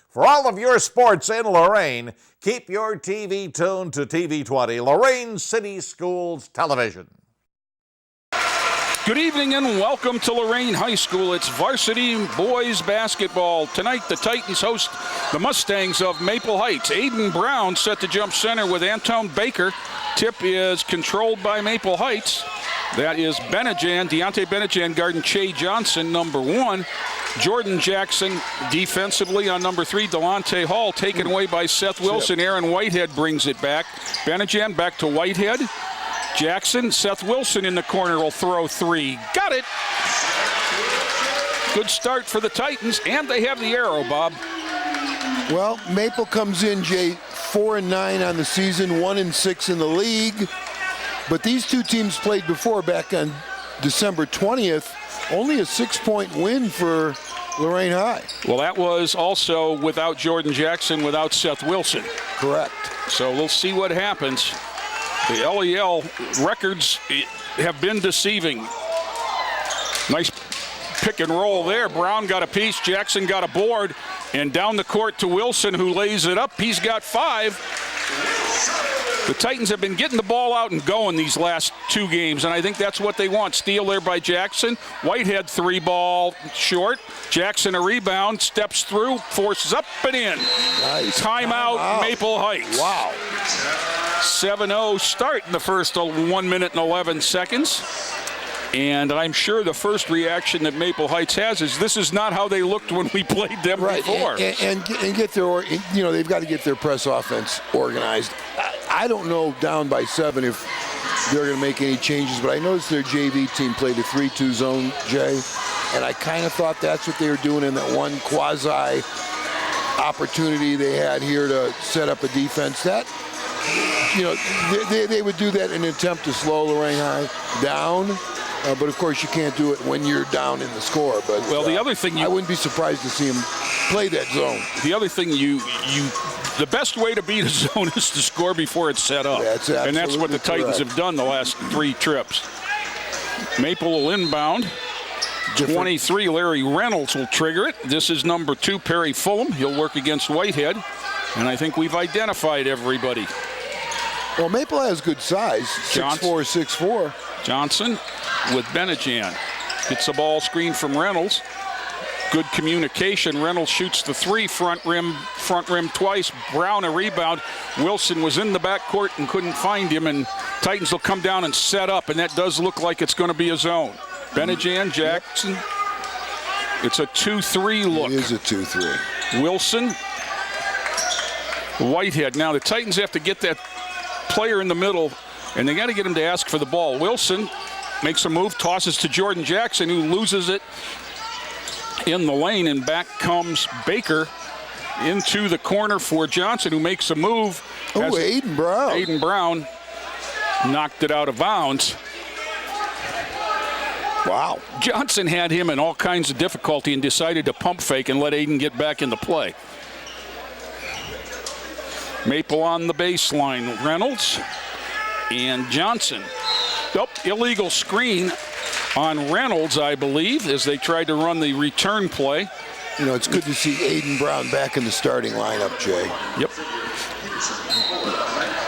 For all of your sports in Lorain, keep your TV tuned to TV 20, Lorain City Schools Television. Good evening and welcome to Lorain High School. It's varsity boys basketball. Tonight the Titans host the Mustangs of Maple Heights. Aiden Brown set to jump center with Anton Baker. Tip is controlled by Maple Heights. That is Deontay Benejan guarding Che Johnson, number 1. Jordan Jackson defensively on number 3. Delonte Hall taken away by Seth Wilson. Aaron Whitehead brings it back. Benejan back to Whitehead. Jackson, Seth Wilson in the corner will throw 3. Got it. Good start for the Titans, and they have the arrow, Bob. Well, Maple comes in, Jay, 4-9 on the season, 1-6 in the league. But these two teams played before back on December 20th. Only a 6-point win for Lorain High. Well, that was also without Jordan Jackson, without Seth Wilson. Correct. So we'll see what happens. The LEL records have been deceiving. Nice pick and roll there. Brown got a piece, Jackson got a board, and down the court to Wilson, who lays it up. He's got 5. The Titans have been getting the ball out and going these last 2 games, and I think that's what they want. Steal there by Jackson. Whitehead 3-ball short. Jackson a rebound, steps through, forces up and in. Nice. Timeout, Maple Heights. Wow. 7-0 start in the first 1 minute and 11 seconds. And I'm sure the first reaction that Maple Heights has is this is not how they looked when we played them before. And get their, they've got to get their press offense organized. I don't know down by 7 if they're going to make any changes, but I noticed their JV team played a 3-2 zone, Jay, and I kind of thought that's what they were doing in that one quasi opportunity they had here to set up a defense. That, they would do that in an attempt to slow Lorain High down. But of course you can't do it when you're down in the score. But the other thing I wouldn't be surprised to see him play that zone. The other thing the best way to beat a zone is to score before it's set up. And that's what the Titans have done the last 3 trips. Maple will inbound. 23, Larry Reynolds will trigger it. This is number 2, Perry Fulham. He'll work against Whitehead. And I think we've identified everybody. Well, Maple has good size, 6'4", 6'4". Johnson with Benejan. Gets the ball screen from Reynolds. Good communication. Reynolds shoots the 3, front rim twice. Brown a rebound. Wilson was in the backcourt and couldn't find him, and Titans will come down and set up, and that does look like it's going to be a zone. Benejan, Jackson. It's a 2-3 look. It is a 2-3. Wilson, Whitehead. Now the Titans have to get that player in the middle, and they got to get him to ask for the ball. Wilson makes a move, tosses to Jordan Jackson, who loses it in the lane, and back comes Baker into the corner for Johnson, who makes a move. Aiden Brown. Aiden Brown knocked it out of bounds. Wow. Johnson had him in all kinds of difficulty and decided to pump fake and let Aiden get back into play. Maple on the baseline. Reynolds and Johnson. Illegal screen on Reynolds, I believe, as they tried to run the return play. It's good to see Aiden Brown back in the starting lineup, Jay. Yep.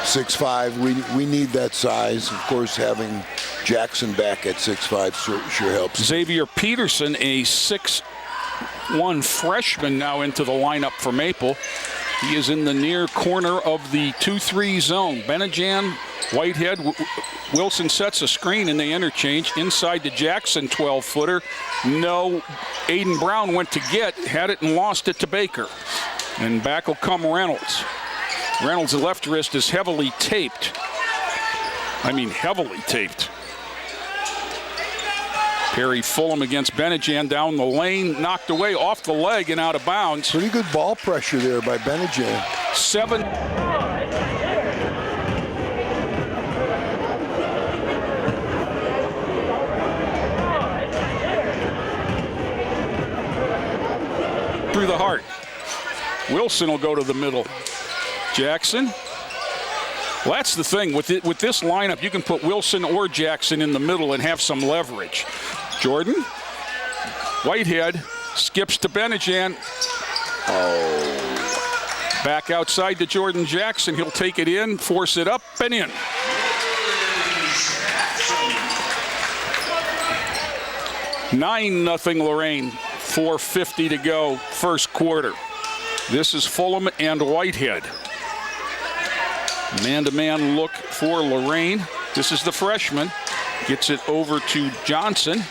6'5", we need that size. Of course, having Jackson back at 6'5" sure helps. Xavier Peterson, a 6'1" freshman, now into the lineup for Maple. He is in the near corner of the 2-3 zone. Benejan, Whitehead, Wilson sets a screen and they interchange. Inside to Jackson, 12-footer. No, Aiden Brown went to had it and lost it to Baker. And back will come Reynolds. Reynolds' left wrist is heavily taped. Heavily taped. Perry Fulham against Benejan down the lane, knocked away off the leg and out of bounds. Pretty good ball pressure there by Benejan. 7. Through the heart. Wilson will go to the middle. Jackson. Well, that's the thing. With this lineup, you can put Wilson or Jackson in the middle and have some leverage. Jordan. Whitehead skips to Benejan. Oh. Back outside to Jordan Jackson. He'll take it in, force it up and in. Nine nothing Lorain. 4:50 to go, first quarter. This is Fulham and Whitehead. Man-to-man look for Lorain. This is the freshman. Gets it over to Johnson.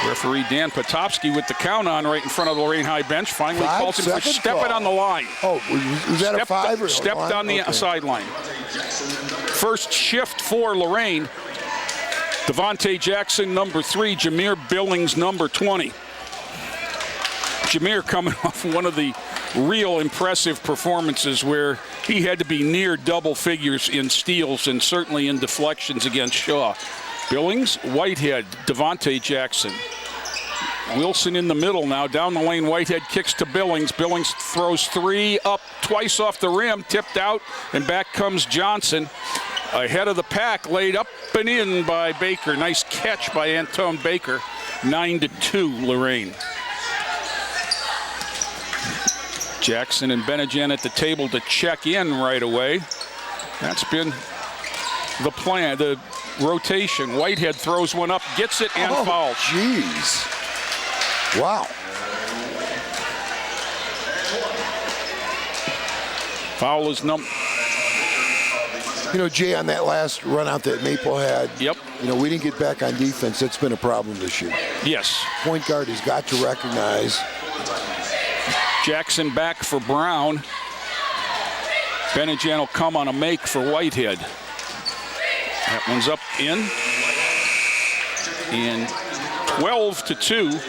Referee Dan Potopsky with the count on right in front of the Lorain High bench. Finally calls him for stepping on the line. Oh, was that a 5 or stepped on the sideline. First shift for Lorain. Devontae Jackson, number 3. Jameer Billings, number 20. Jameer coming off one of the real impressive performances where he had to be near double figures in steals and certainly in deflections against Shaw. Billings, Whitehead, Devontae Jackson. Wilson in the middle now. Down the lane, Whitehead kicks to Billings. Billings throws 3 up twice off the rim, tipped out, and back comes Johnson. Ahead of the pack, laid up and in by Baker. Nice catch by Antone Baker. 9-2 Lorain. Jackson and Benejan at the table to check in right away. That's been the plan, the rotation. Whitehead throws one up, gets it, and fouls. Jeez. Wow. Foul is You know, Jay, on that last run out that Maple had, Yep. you know, we didn't get back on defense. That's been a problem this year. Yes. Point guard has got to recognize. Jackson back for Brown. Benejan will come on a make for Whitehead. That one's up in. And 12-2.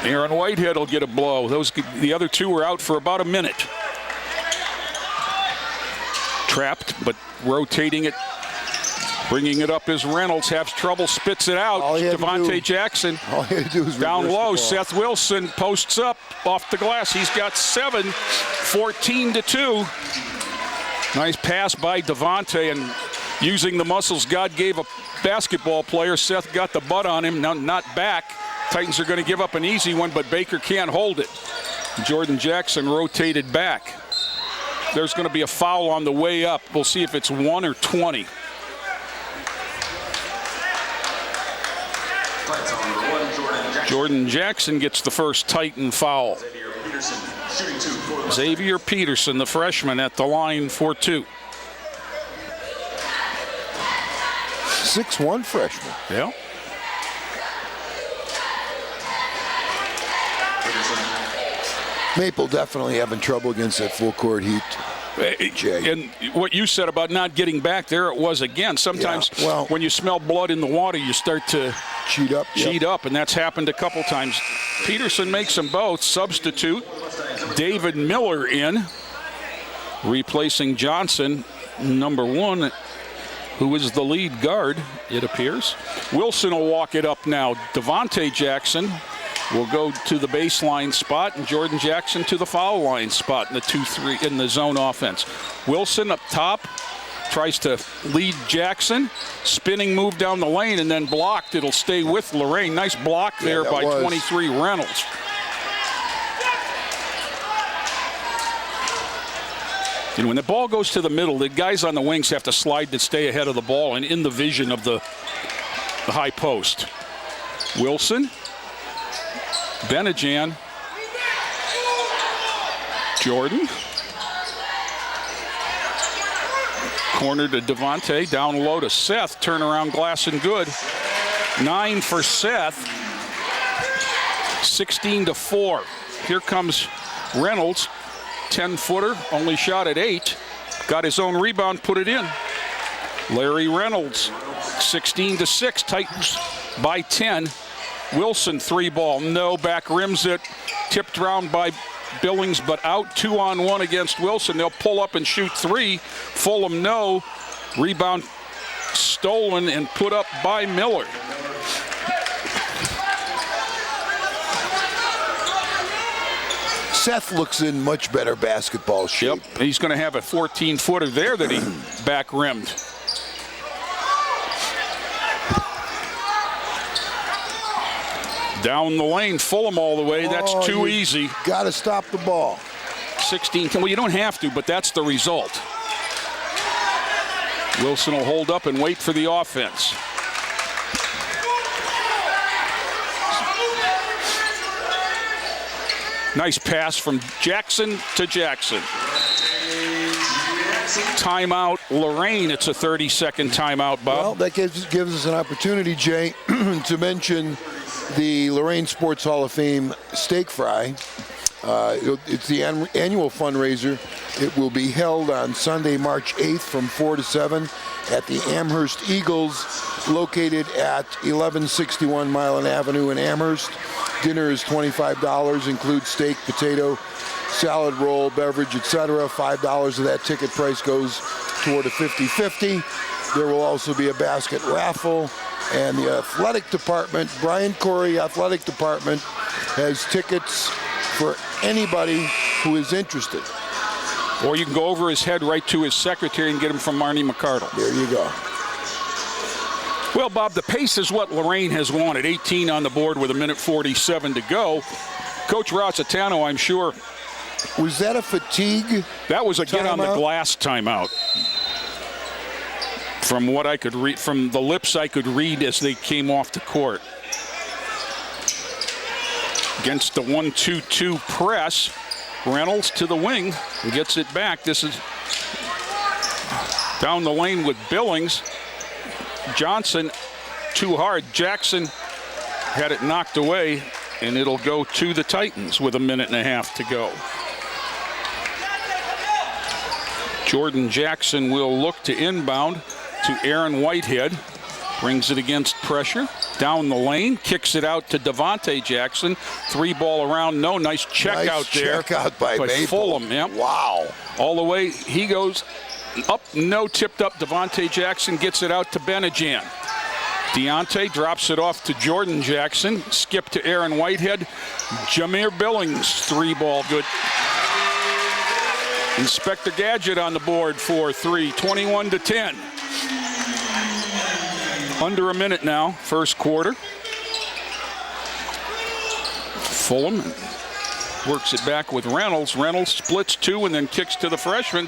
Aaron Whitehead will get a blow. The other two were out for about a minute. Trapped, but rotating it. Bringing it up is Reynolds. Has trouble, spits it out. Devontae Jackson. All he had to do was down low. Seth Wilson posts up off the glass. He's got 7. 14-2. Nice pass by Devontae, and using the muscles God gave a basketball player, Seth got the butt on him. Now not back. Titans are going to give up an easy one, but Baker can't hold it. Jordan Jackson rotated back. There's going to be a foul on the way up. We'll see if it's 1 or 20. Jordan Jackson gets the first Titan foul. Xavier Peterson, the freshman, at the line for 2. 6'1" freshman. Yeah. Maple definitely having trouble against that full court heat. Jay. And what you said about not getting back, there it was again. Sometimes when you smell blood in the water, you start to cheat up, and that's happened a couple times. Peterson makes them both. Substitute David Miller in, replacing Johnson, number 1, who is the lead guard, it appears. Wilson will walk it up now. Devontae Jackson will go to the baseline spot, and Jordan Jackson to the foul line spot in the 2-3 in the zone offense. Wilson up top tries to lead Jackson. Spinning move down the lane and then blocked. It'll stay with Lorain. Nice block there by 23 Reynolds. You know, when the ball goes to the middle, the guys on the wings have to slide to stay ahead of the ball and in the vision of the high post. Wilson. Benejan. Jordan. Corner to Devontae. Down low to Seth. Turnaround glass and good. 9 for Seth. 16-4. Here comes Reynolds. 10-footer. Only shot at 8. Got his own rebound. Put it in. Larry Reynolds. 16-6. Titans by 10. Wilson 3-ball, no, back rims it, tipped around by Billings, but out 2-on-1 against Wilson. They'll pull up and shoot 3. Fulham no, rebound stolen and put up by Miller. Seth looks in much better basketball shape. Yep, he's going to have a 14-footer there that he back rimmed. Down the lane, Fulham all the way. That's too easy. Got to stop the ball. 16-10. Well, you don't have to, but that's the result. Wilson will hold up and wait for the offense. Nice pass from Jackson to Jackson. Timeout, Lorain. It's a 30-second timeout, Bob. Well, that gives us an opportunity, Jay, to mention the Lorain Sports Hall of Fame steak fry. It's the annual fundraiser. It will be held on Sunday, March 8th from 4 to 7 at the Amherst Eagles, located at 1161 Milan Avenue in Amherst. Dinner is $25, includes steak, potato, salad roll, beverage, etc. $5 of that ticket price goes toward a 50-50. There will also be a basket raffle, and the athletic department, Brian Corey Athletic Department, has tickets for anybody who is interested. Or you can go over his head right to his secretary and get him from Marnie McCardle. There you go. Well, Bob, the pace is what Lorain has wanted. 18 on the board with 1:47 to go. Coach Rossitano, I'm sure. Was that a fatigue? That was a get on the timeout? glass timeout. From what I could read, from the lips I could read as they came off the court. Against the 1-2-2 press, Reynolds to the wing and gets it back. This is down the lane with Billings. Johnson too hard. Jackson had it knocked away, and it'll go to the Titans with 1.5 minutes to go. Jordan Jackson will look to inbound to Aaron Whitehead. Brings it against pressure. Down the lane, kicks it out to Devontae Jackson. 3-ball around, no. Nice check out there. Check out by Maple. Fulham, yep. Wow. All the way, he goes up, no, tipped up. Devontae Jackson gets it out to Benajan. Deontay drops it off to Jordan Jackson. Skip to Aaron Whitehead. Jameer Billings, 3-ball good. Inspector Gadget on the board for 3, 21-10. Under a minute now, first quarter. Fulham works it back with Reynolds. Reynolds splits 2 and then kicks to the freshman.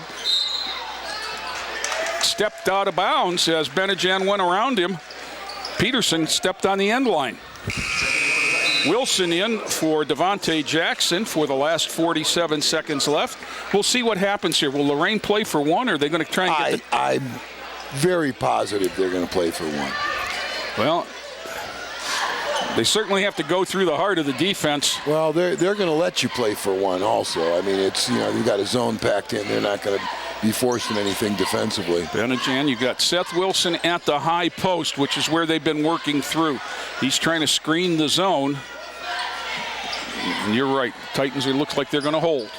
Stepped out of bounds as Benajan went around him. Peterson stepped on the end line. Wilson in for Devontae Jackson for the last 47 seconds left. We'll see what happens here. Will Lorain play for one, or are they going to try and get the... I'm very positive they're going to play for one. Well, they certainly have to go through the heart of the defense. Well, they're going to let you play for one also. I mean, it's, you've got a zone packed in. They're not going to be forcing anything defensively. Benajan, you've got Seth Wilson at the high post, which is where they've been working through. He's trying to screen the zone. And you're right. Titans, it looks like they're going to hold.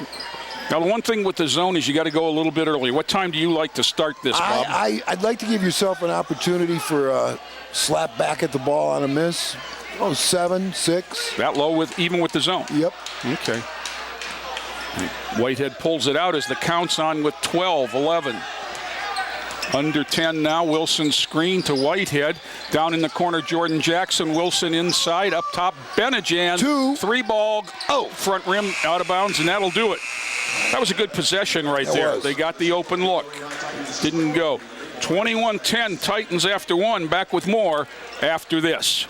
Now, the one thing with the zone is you got to go a little bit earlier. What time do you like to start this, Bob? I'd like to give yourself an opportunity for a slap back at the ball on a miss. 7, 6. That low even with the zone? Yep. Okay. Whitehead pulls it out as the count's on with 12, 11. Under 10 now. Wilson screen to Whitehead. Down in the corner, Jordan Jackson. Wilson inside. Up top, Benajan. 3-ball. Front rim out of bounds, and that'll do it. That was a good possession right there. They got the open look. Didn't go. 21-10, Titans after one. Back with more after this.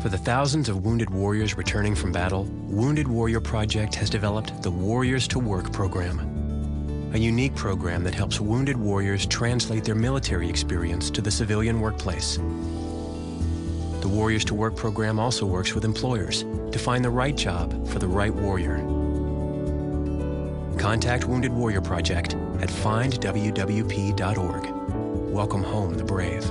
For the thousands of wounded warriors returning from battle, Wounded Warrior Project has developed the Warriors to Work program, a unique program that helps wounded warriors translate their military experience to the civilian workplace. The Warriors to Work program also works with employers to find the right job for the right warrior. Contact Wounded Warrior Project at findwwp.org. Welcome home the brave.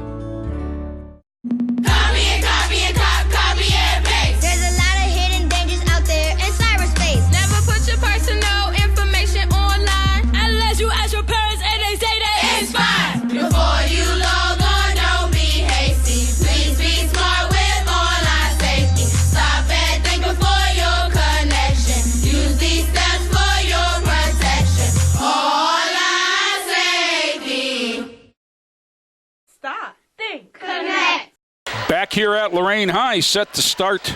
Back here at Lorain High, set to start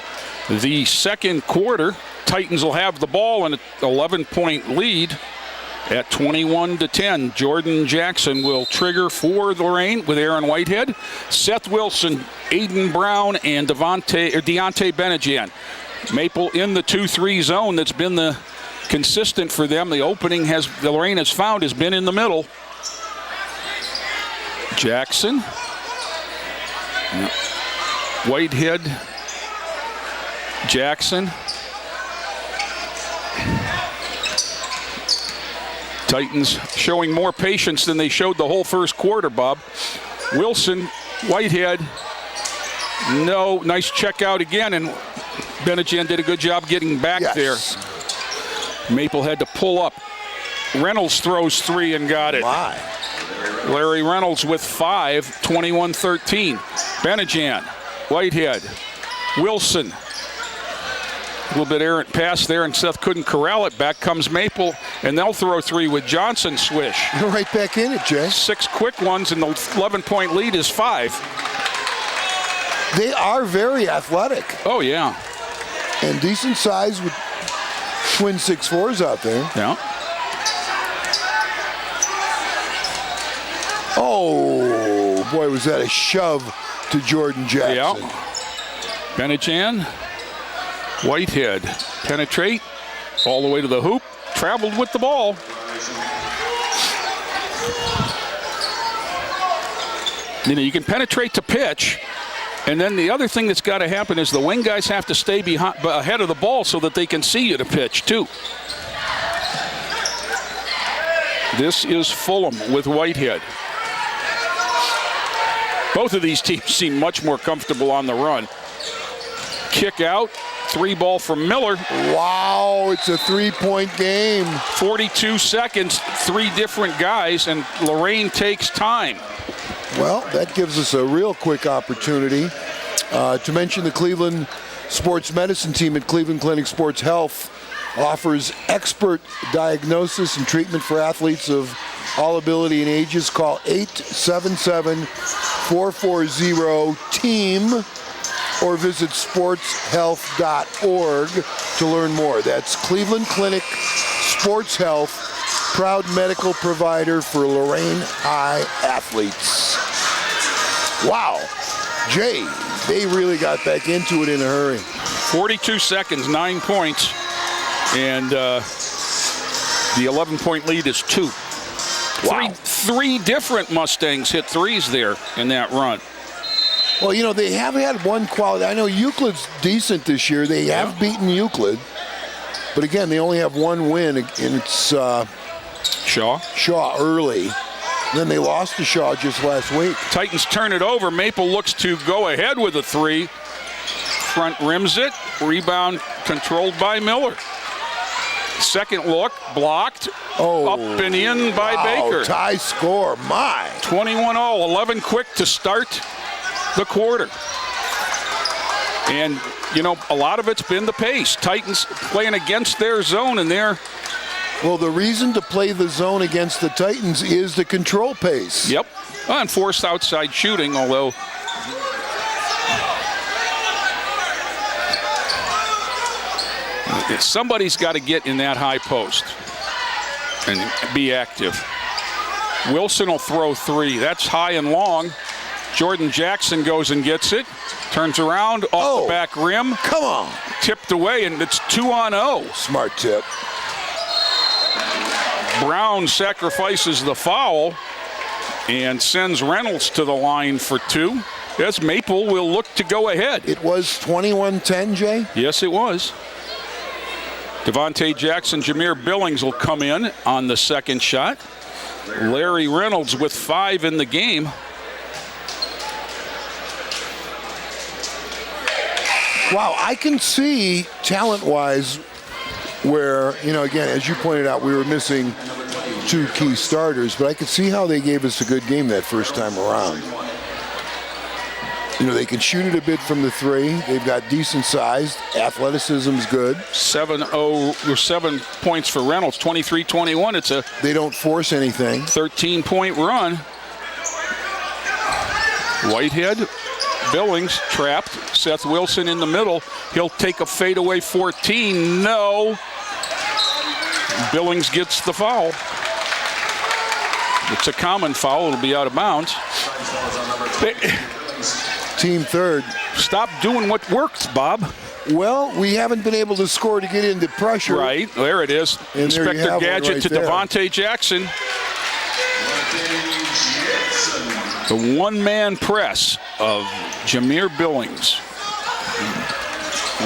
the second quarter. Titans will have the ball and an 11-point lead at 21-10. Jordan Jackson will trigger for Lorain with Aaron Whitehead, Seth Wilson, Aiden Brown, and Deontay Benejan. Maple in the 2-3 zone that's been the consistent for them. The opening Lorain has found has been in the middle. Jackson. Whitehead. Jackson. Titans showing more patience than they showed the whole first quarter, Bob. Wilson, Whitehead. No, nice check out again, and Benejan did a good job getting back there. Maple had to pull up. Reynolds throws 3 and got it. My. Larry Reynolds with 5, 21-13. Benejan, Whitehead, Wilson. A little bit errant pass there, and Seth couldn't corral it. Back comes Maple, and they'll throw 3 with Johnson swish. You're right back in it, Jay. 6 quick ones, and the 11-point lead is 5. They are very athletic. Oh, yeah. And decent size with twin 6'4s out there. Yeah. Oh, boy, was that a shove to Jordan Jackson. Yeah. Benejan, Whitehead, penetrate all the way to the hoop, traveled with the ball. You know, you can penetrate to pitch, and then the other thing that's got to happen is the wing guys have to stay ahead of the ball so that they can see you to pitch, too. This is Fulham with Whitehead. Both of these teams seem much more comfortable on the run. Kick out, 3 ball from Miller. Wow, it's a 3-point game. 42 seconds, 3 different guys, and Lorain takes time. Well, that gives us a real quick opportunity to mention the Cleveland Sports Medicine team at Cleveland Clinic Sports Health offers expert diagnosis and treatment for athletes of all ability and ages. Call 877-440-TEAM or visit sportshealth.org to learn more. That's Cleveland Clinic Sports Health, proud medical provider for Lorain High athletes. Wow, Jay, they really got back into it in a hurry. 42 seconds, 9 points, and the 11-point lead is 2. Wow. Three different Mustangs hit 3s there in that run. Well, you know, they have had one quality. I know Euclid's decent this year. They have beaten Euclid. But again, they only have one win, and it's Shaw early. Then they lost to Shaw just last week. Titans turn it over. Maple looks to go ahead with a 3. Front rims it. Rebound controlled by Miller. Second look, blocked. Oh, up and in by Baker. Tie score, my. 21-all, 11 quick to start the quarter. And, you know, a lot of it's been the pace. Titans playing against their zone, and they're... Well, the reason to play the zone against the Titans is the control pace. Yep. And forced outside shooting, although... Somebody's got to get in that high post and be active. Wilson will throw 3. That's high and long. Jordan Jackson goes and gets it. Turns around off the back rim. Come on. Tipped away, and it's 2-0. Smart tip. Brown sacrifices the foul and sends Reynolds to the line for 2. As Maple will look to go ahead. It was 21-10, Jay? Yes, it was. Devontae Jackson, Jameer Billings will come in on the second shot. Larry Reynolds with 5 in the game. Wow, I can see talent-wise where, you know, again, as you pointed out, we were missing 2 key starters, but I could see how they gave us a good game that first time around. You know, they can shoot it a bit from the 3. They've got decent size. Athleticism's good. 7 points for Reynolds, 23-21. They don't force anything. 13-point run. Whitehead Billings trapped. Seth Wilson in the middle. He'll take a fadeaway 14. No. Billings gets the foul. It's a common foul. It'll be out of bounds. Team third. Stop doing what works, Bob. Well, we haven't been able to score to get into pressure. Right. There it is. And Inspector Gadget right to there. Devontae Jackson. The one-man press of Jameer Billings.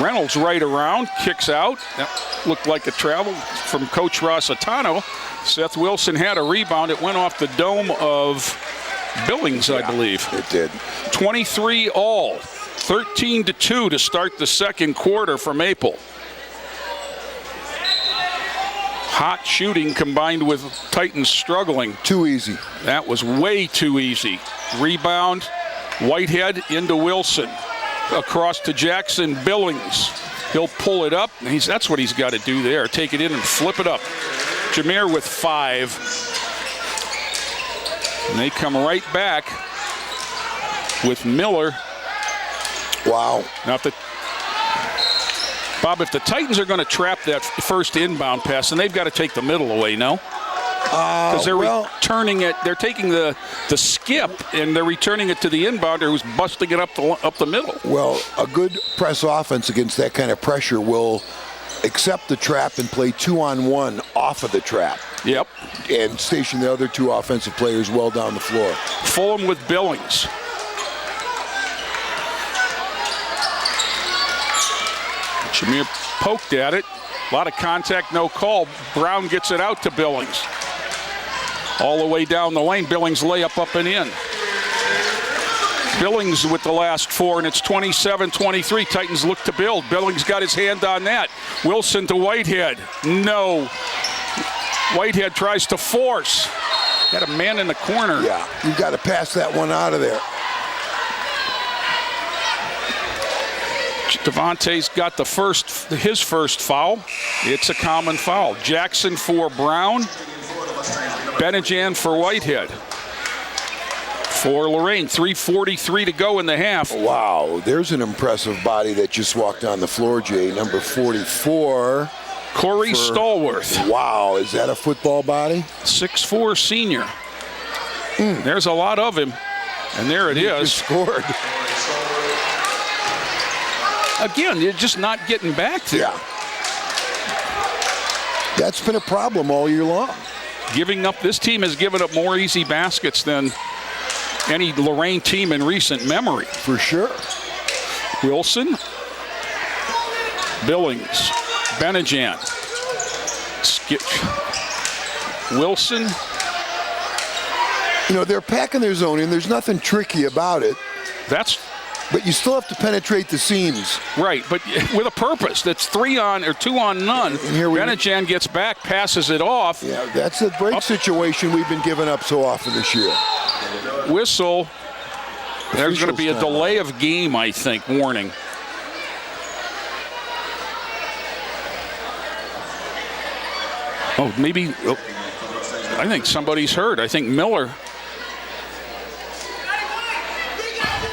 Reynolds right around, kicks out. That looked like a travel from Coach Rossitano. Seth Wilson had a rebound. It went off the dome of Billings, I believe. It did. 23 all. 13-2 to start the second quarter for Maple. Hot shooting combined with Titans struggling. Too easy. That was way too easy. Rebound, Whitehead into Wilson. Across to Jackson. Billings. He'll pull it up. That's what he's got to do there. Take it in and flip it up. Jameer with 5. And they come right back with Miller. Wow. Now, Bob, if the Titans are going to trap that first inbound pass, then they've got to take the middle away, no? Because they're returning it. They're taking the skip, and they're returning it to the inbounder who's busting it up the middle. Well, a good press offense against that kind of pressure will accept the trap and play 2-on-1 off of the trap. Yep. And station the other 2 offensive players well down the floor. Fulham with Billings. Jameer poked at it. A lot of contact, no call. Brown gets it out to Billings. All the way down the lane. Billings layup up and in. Billings with the last 4, and it's 27-23. Titans look to build. Billings got his hand on that. Wilson to Whitehead. No. Whitehead tries to force. Got a man in the corner. Yeah, you've got to pass that one out of there. Devontae's got his first foul. It's a common foul. Jackson for Brown. Benejan for Whitehead. For Lorain, 3:43 to go in the half. Wow, there's an impressive body that just walked on the floor, Jay. Number 44. Corey Stallworth. Wow, is that a football body? 6'4" senior. There's a lot of him. And there it is. Just scored. Again, you're just not getting back there. Yeah. That's been a problem all year long. This team has given up more easy baskets than any Lorain team in recent memory. For sure. Wilson. Billings. Benejan. Skip. Wilson. You know, they're packing their zone in. There's nothing tricky about it. But you still have to penetrate the seams. Right, but with a purpose. That's 2 on none. Benejan gets back, passes it off. Yeah, that's a break situation we've been giving up so often this year. Whistle. There's going to be a delay of game, I think, warning. Oh, maybe. I think somebody's hurt. I think Miller.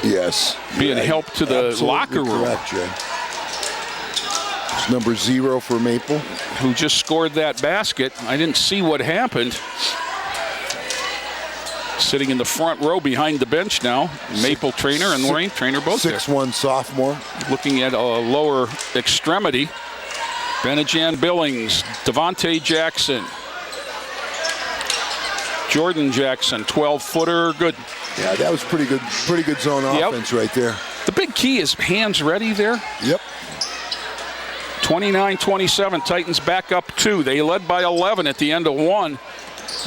Yes. Being helped to the locker room. Correct, Jay. It's number 0 for Maple. Who just scored that basket. I didn't see what happened. Sitting in the front row behind the bench now. Maple trainer and Lorain trainer both 6'1" sophomore. Looking at a lower extremity. Benejan Billings. Devontae Jackson. Jordan Jackson. 12-footer. Good. Yeah, that was pretty good zone offense right there. The big key is hands ready there. Yep. 29-27, Titans back up 2. They led by 11 at the end of 1.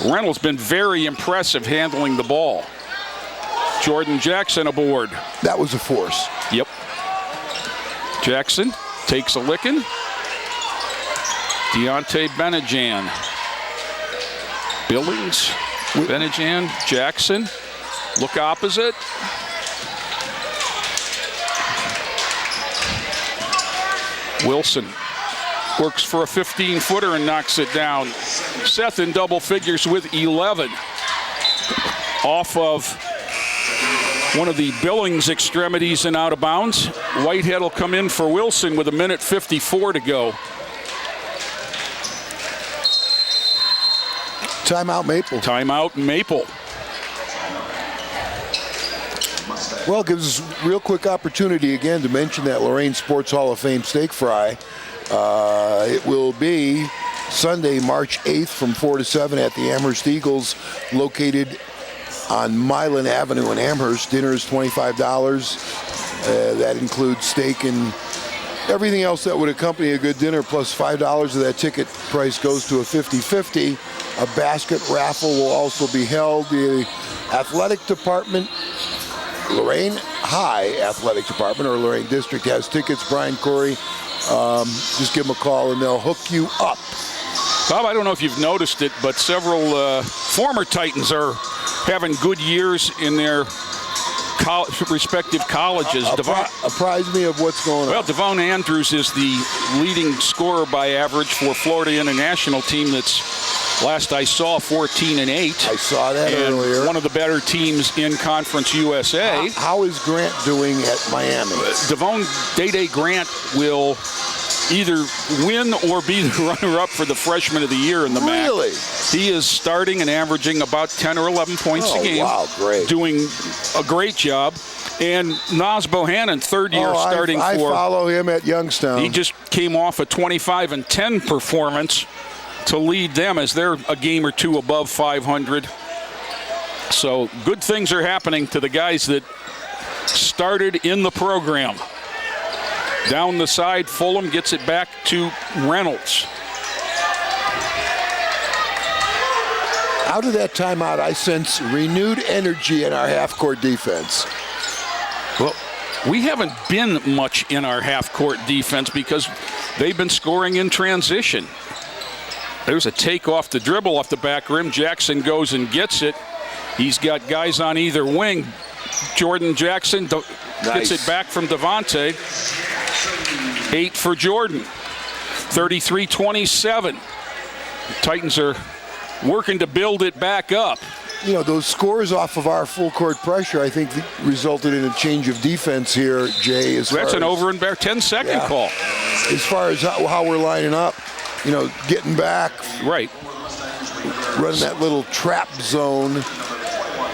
Reynolds been very impressive handling the ball. Jordan Jackson aboard. That was a force. Yep. Jackson takes a licking. Deontay Benejan. Billings, Benejan, Jackson. Look opposite. Wilson works for a 15-footer and knocks it down. Seth in double figures with 11. Off of one of the Billings extremities and out of bounds. Whitehead will come in for Wilson with 1:54 to go. Timeout Maple. Timeout Maple. Well, it gives us a real quick opportunity again to mention that Lorain Sports Hall of Fame steak fry. It will be Sunday, March 8th from 4 to 7 at the Amherst Eagles, located on Milan Avenue in Amherst. Dinner is $25. That includes steak and everything else that would accompany a good dinner, plus $5 of that ticket price goes to a 50-50. A basket raffle will also be held. The athletic department, Lorain High Athletic Department or Lorain District, has tickets. Brian Corey, just give them a call and they'll hook you up. Bob, I don't know if you've noticed it, but several former Titans are having good years in their respective colleges. Apprise me of what's going on. Well, Devon Andrews is the leading scorer by average for Florida International team that's, last I saw, 14-8. I saw that earlier. One of the better teams in Conference USA. How is Grant doing at Miami? Devon Day Grant will either win or be the runner-up for the Freshman of the Year in the MAC. Really? He is starting and averaging about 10 or 11 points a game. Wow, great. Doing a great job. And Naz Bohannon, third year starting I for... follow him at Youngstown. He just came off a 25-10 performance to lead them as they're a game or two above 500. So good things are happening to the guys that started in the program. Down the side, Fulham gets it back to Reynolds. Out of that timeout, I sense renewed energy in our half-court defense. Well, we haven't been much in our half-court defense because they've been scoring in transition. There's a take off the dribble off the back rim. Jackson goes and gets it. He's got guys on either wing. Jordan Jackson gets it back from Devontae. 8 for Jordan. 33-27. Titans are working to build it back up. You know, those scores off of our full court pressure, I think, resulted in a change of defense here, Jay. That's an over and 10-second call. As far as how we're lining up, you know, getting back. Right. Running that little trap zone.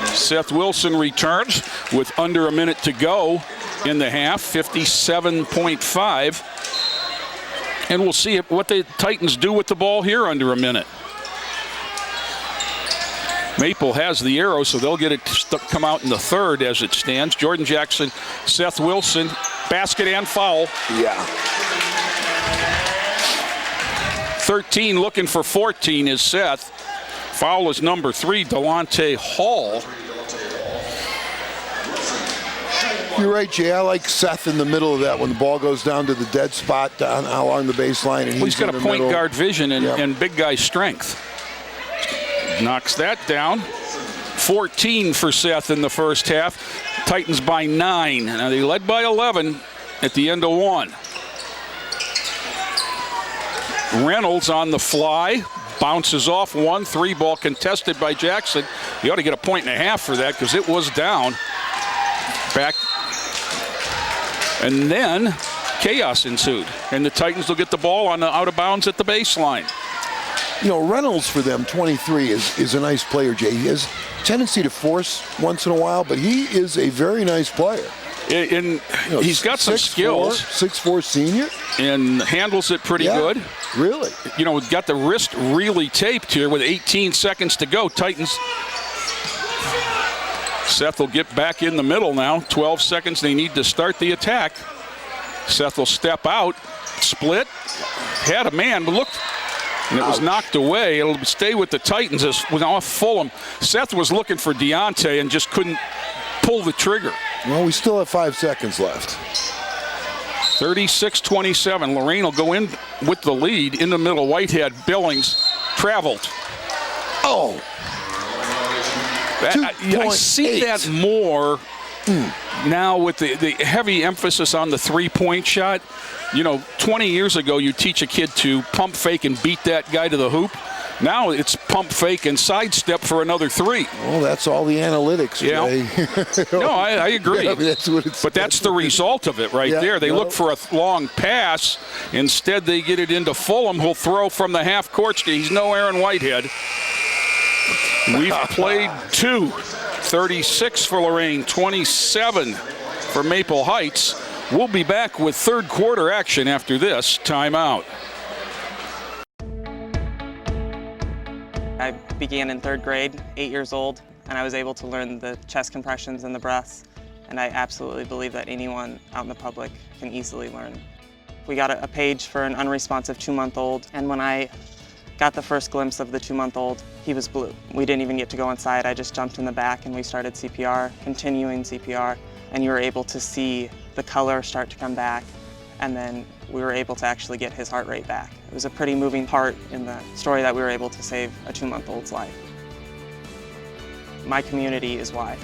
Seth Wilson returns with under a minute to go in the half, 57.5. And we'll see what the Titans do with the ball here under a minute. Maple has the arrow, so they'll get it to come out in the third as it stands. Jordan Jackson, Seth Wilson, basket and foul. Yeah. 13 looking for 14 is Seth. Foul is number 3, Delonte Hall. You're right, Jay. I like Seth in the middle of that when the ball goes down to the dead spot down along the baseline. And he's got a point guard vision and big guy strength. Knocks that down. 14 for Seth in the first half. Titans by 9. Now they led by 11 at the end of 1. Reynolds on the fly. Bounces off 1. 3 ball contested by Jackson. You ought to get a point and a half for that because it was down. Back. And then chaos ensued. And the Titans will get the ball on the out of bounds at the baseline. You know, Reynolds for them, 23, is a nice player, Jay. He has a tendency to force once in a while, but he is a very nice player. And he's got some skills. 6'4" senior. And handles it pretty good. Really? You know, got the wrist really taped here with 18 seconds to go. Titans. Seth will get back in the middle now. 12 seconds they need to start the attack. Seth will step out. Split. Had a man, but look. And it was knocked away. It'll stay with the Titans as off Fulham. Seth was looking for Deontay and just couldn't pull the trigger. Well, we still have 5 seconds left. 36-27. Lorain will go in with the lead in the middle. Whitehead, Billings, traveled. Oh. I see that more now with the heavy emphasis on the three-point shot. You know, 20 years ago, you teach a kid to pump fake and beat that guy to the hoop. Now it's pump fake and sidestep for another 3. Well, that's all the analytics, Yeah. Jay. No, I agree. Yeah, I mean, that's what it's, but that's the result of it right there. They look for a long pass. Instead, they get it into Fulham, who'll throw from the half court. He's no Aaron Whitehead. We've played 2. 36 for Lorain, 27 for Maple Heights. We'll be back with third quarter action after this timeout. I began in 3rd grade, 8 years old, and I was able to learn the chest compressions and the breaths, and I absolutely believe that anyone out in the public can easily learn. We got a page for an unresponsive 2-month-old, and when I got the first glimpse of the 2-month-old, he was blue. We didn't even get to go inside. I just jumped in the back and we started CPR, continuing CPR, and you were able to see the color start to come back, and then we were able to actually get his heart rate back. It was a pretty moving part in the story that we were able to save a 2-month-old's life. My community is why.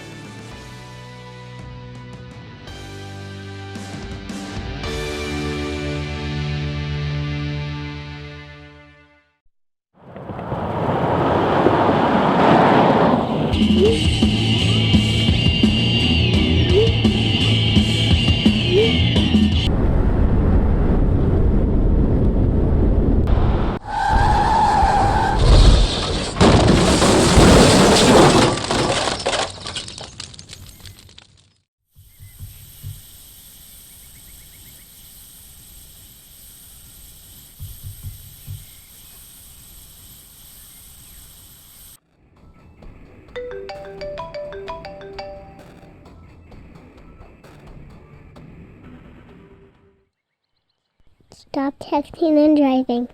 Stop texting and driving.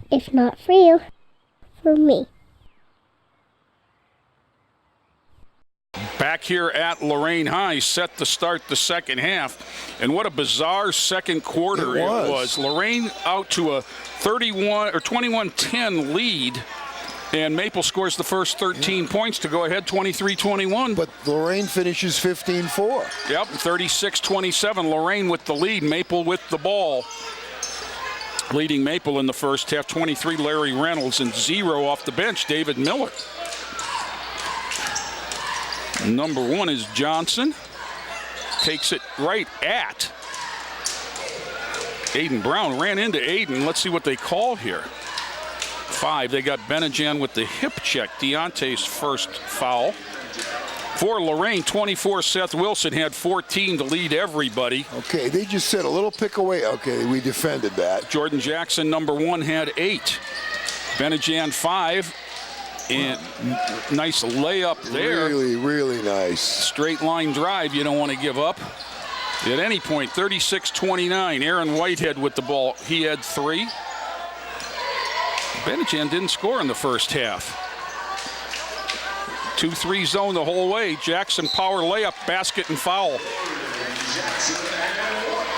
If not for you, for me. Back here at Lorain High, set to start the second half. And what a bizarre second quarter it was. Lorain out to a 21-10 lead. And Maple scores the first 13 points to go ahead 23-21. But Lorain finishes 15-4. Yep, 36-27. Lorain with the lead. Maple with the ball. Leading Maple in the first half, 23 Larry Reynolds and 0 off the bench, David Miller. Number 1 is Johnson. Takes it right at Aiden Brown. Ran into Aiden. Let's see what they call here. 5. They got Benajan with the hip check. Deontay's first foul. For Lorain, 24, Seth Wilson had 14 to lead everybody. Okay, they just said a little pick away. Okay, we defended that. Jordan Jackson, number 1, had 8. Benajan 5. And nice layup there. Really, really nice. Straight line drive you don't want to give up at any point. 36-29. Aaron Whitehead with the ball. He had 3. Benajan didn't score in the first half. 2-3 zone the whole way. Jackson power layup, basket and foul.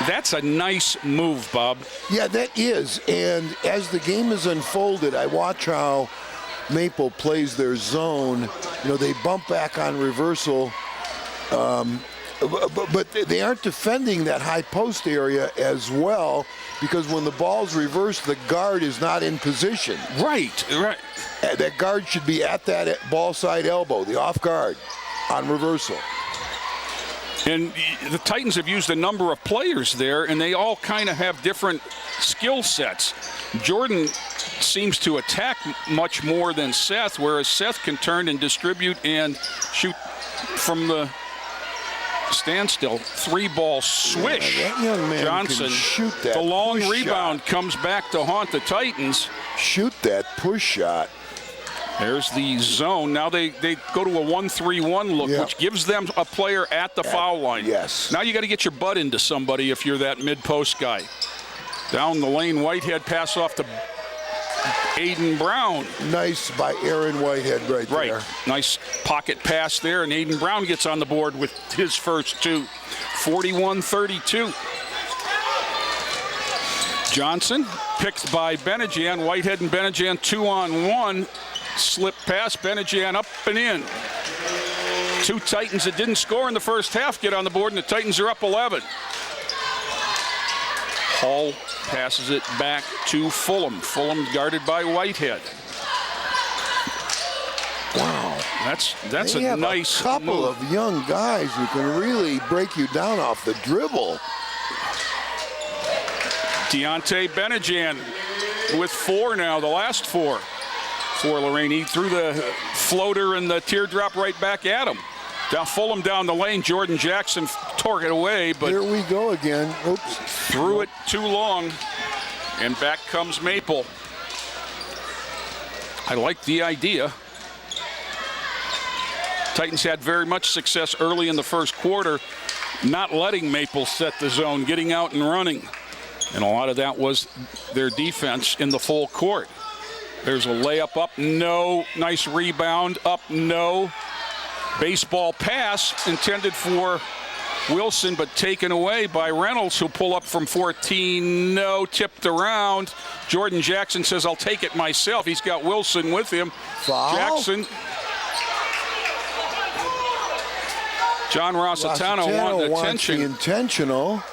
That's a nice move, Bob. Yeah, that is. And as the game is unfolded, I watch how Maple plays their zone. You know, they bump back on reversal, but they aren't defending that high post area as well, because when the ball's reversed, the guard is not in position. Right. That guard should be at that ball side elbow, the off guard, on reversal. And the Titans have used a number of players there, and they all kind of have different skill sets. Jordan seems to attack much more than Seth, whereas Seth can turn and distribute and shoot from the standstill. 3-ball swish. Yeah, that young man Johnson can shoot that. The long rebound shot. comes back to haunt the Titans. Shoot that push shot. There's the zone. Now they go to a 1-3-1 look, which gives them a player at the foul line. Yes. Now you got to get your butt into somebody if you're that mid-post guy. Down the lane, Whitehead pass off to Aiden Brown. Nice by Aaron Whitehead right there. Right. Nice pocket pass there, and Aiden Brown gets on the board with his first 2. 41-32. Johnson picked by Benajan. Whitehead and Benajan 2-on-1. Slip pass, Benajan up and in. 2 Titans that didn't score in the first half get on the board, and the Titans are up 11. Hall passes it back to Fulham. Fulham guarded by Whitehead. That's they a have nice a couple move. of young guys who can really break you down off the dribble. Deontay Benejan with 4 now, the last 4 for Lorain. He threw the floater and the teardrop right back at him. Down Fulham down the lane. Jordan Jackson tore it away, but here we go again. Oops. Threw it too long, and back comes Maple. I like the idea. Titans had very much success early in the first quarter, not letting Maple set the zone, getting out and running. And a lot of that was their defense in the full court. There's a layup up, no. Nice rebound, up, no. Baseball pass intended for Wilson, but taken away by Reynolds, who pull up from 14, no. Tipped around. Jordan Jackson says, I'll take it myself. He's got Wilson with him. Foul? Jackson. John Rossitano wanted attention. The intentional.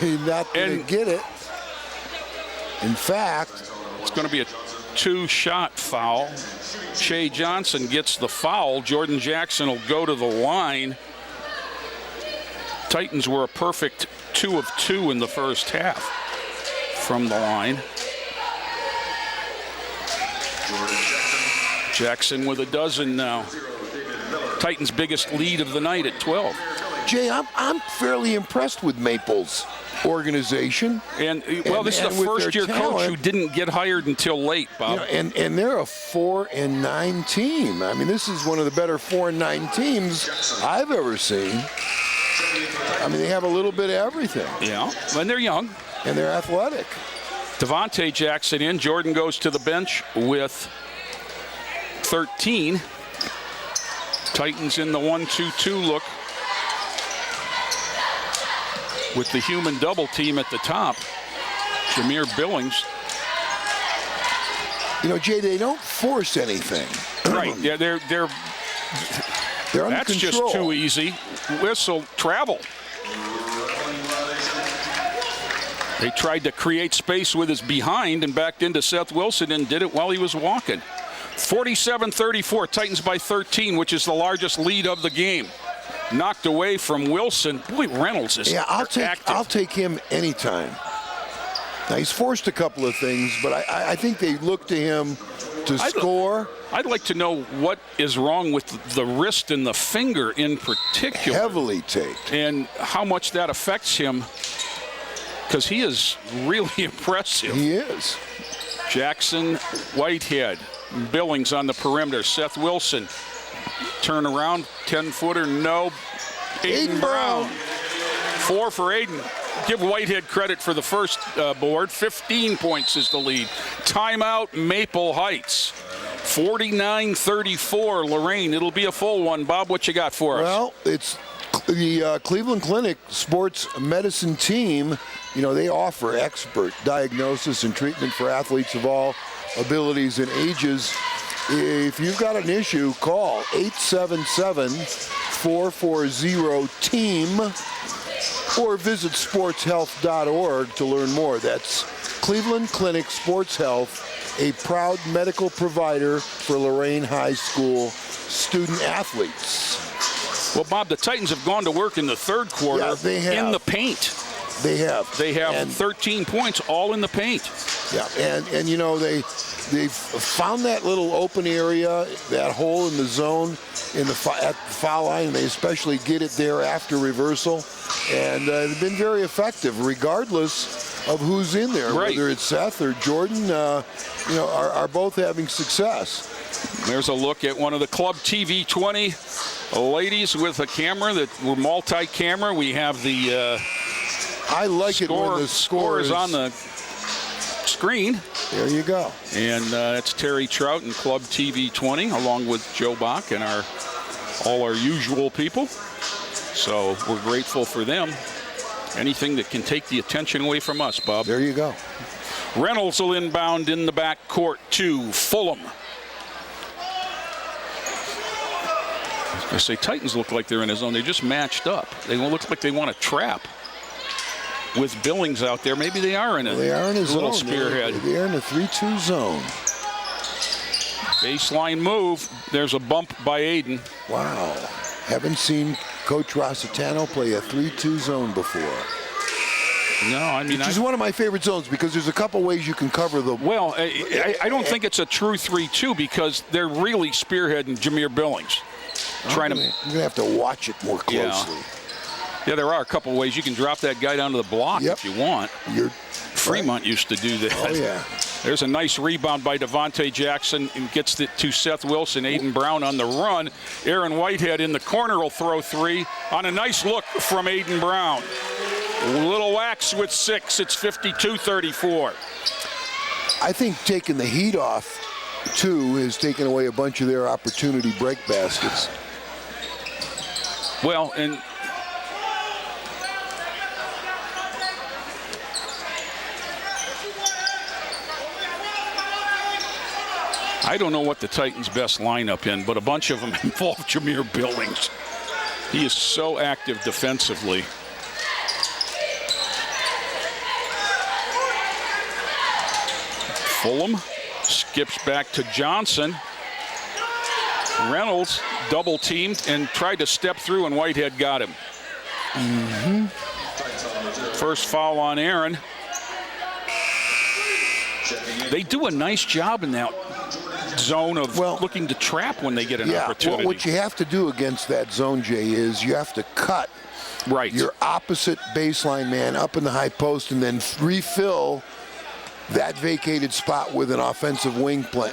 He's not going to get it. In fact, it's going to be a 2-shot foul. Shea Johnson gets the foul. Jordan Jackson will go to the line. Titans were a perfect 2 of 2 in the first half from the line. Jackson with a dozen now. Titans' biggest lead of the night at 12. Jay, I'm fairly impressed with Maple's organization. And well, this is the first-year coach who didn't get hired until late, Bob. You know, and they're a 4-9 team. I mean, this is one of the better 4-9 teams I've ever seen. I mean, they have a little bit of everything. Yeah, and they're young. And they're athletic. Devontae Jackson in. Jordan goes to the bench with 13. Titans in the 1-2-2 look with the human double team at the top. Jameer Billings. You know, Jay, they don't force anything. Right. Yeah, they're under that's control. just too easy. Whistle, travel. They tried to create space with his behind and backed into Seth Wilson and did it while he was walking. 47-34, Titans by 13, which is the largest lead of the game. Knocked away from Wilson. Boy, Reynolds is active. I'll take him anytime. Now, he's forced a couple of things, but I think they look to him to score. I'd like to know what is wrong with the wrist and the finger in particular. Heavily taped. And how much that affects him, because he is really impressive. He is. Jackson, Whitehead, Billings on the perimeter. Seth Wilson, turn around, 10-footer, no. Aiden Brown. 4 for Aiden. Give Whitehead credit for the first board. 15 points is the lead. Timeout, Maple Heights. 49-34, Lorain. It'll be a full one. Bob, what you got for us? Well, it's the Cleveland Clinic sports medicine team. You know, they offer expert diagnosis and treatment for athletes of all abilities and ages. If you've got an issue, call 877-440-TEAM or visit sportshealth.org to learn more. That's Cleveland Clinic Sports Health, a proud medical provider for Lorain High School student athletes. Well, Bob, the Titans have gone to work in the third quarter in the paint. They have. They have 13 points all in the paint. Yeah, and you know, they've found that little open area, that hole in the zone at the foul line, and they especially get it there after reversal. And they've been very effective, regardless of who's in there, right. Whether it's Seth or Jordan, are both having success. There's a look at one of the Club TV 20 ladies with a camera that we're multi-camera. We have the I like it when the score is on the screen. There you go. And it's Terry Trout and Club TV 20, along with Joe Bach and all our usual people. So we're grateful for them. Anything that can take the attention away from us, Bob. There you go. Reynolds will inbound in the back court to Fulham. I say Titans look like they're in a zone. They just matched up. They look like they want to trap. With Billings out there, maybe they are in a little spearhead. They are in a 3-2 zone. Baseline move. There's a bump by Aiden. Wow. Haven't seen Coach Rossitano play a 3-2 zone before. No, I mean, Which is one of my favorite zones because there's a couple ways you can cover the. Well, I don't think it's a true 3-2 because they're really spearheading Jameer Billings. You're going to have to watch it more closely. Yeah, there are a couple ways. You can drop that guy down to the block if you want. Fremont used to do that. Oh, yeah. There's a nice rebound by Devontae Jackson and gets it to Seth Wilson. Aiden Brown on the run. Aaron Whitehead in the corner will throw three on a nice look from Aiden Brown. Little Wax with 6. It's 52-34. I think taking the heat off, too, is taking away a bunch of their opportunity break baskets. Well, and I don't know what the Titans' best lineup in, but a bunch of them involve Jameer Billings. He is so active defensively. Fulham skips back to Johnson. Reynolds double teamed and tried to step through, and Whitehead got him. First foul on Aaron. They do a nice job in that zone of looking to trap when they get an opportunity. What you have to do against that zone, Jay, is you have to cut your opposite baseline man up in the high post and then refill that vacated spot with an offensive wing play.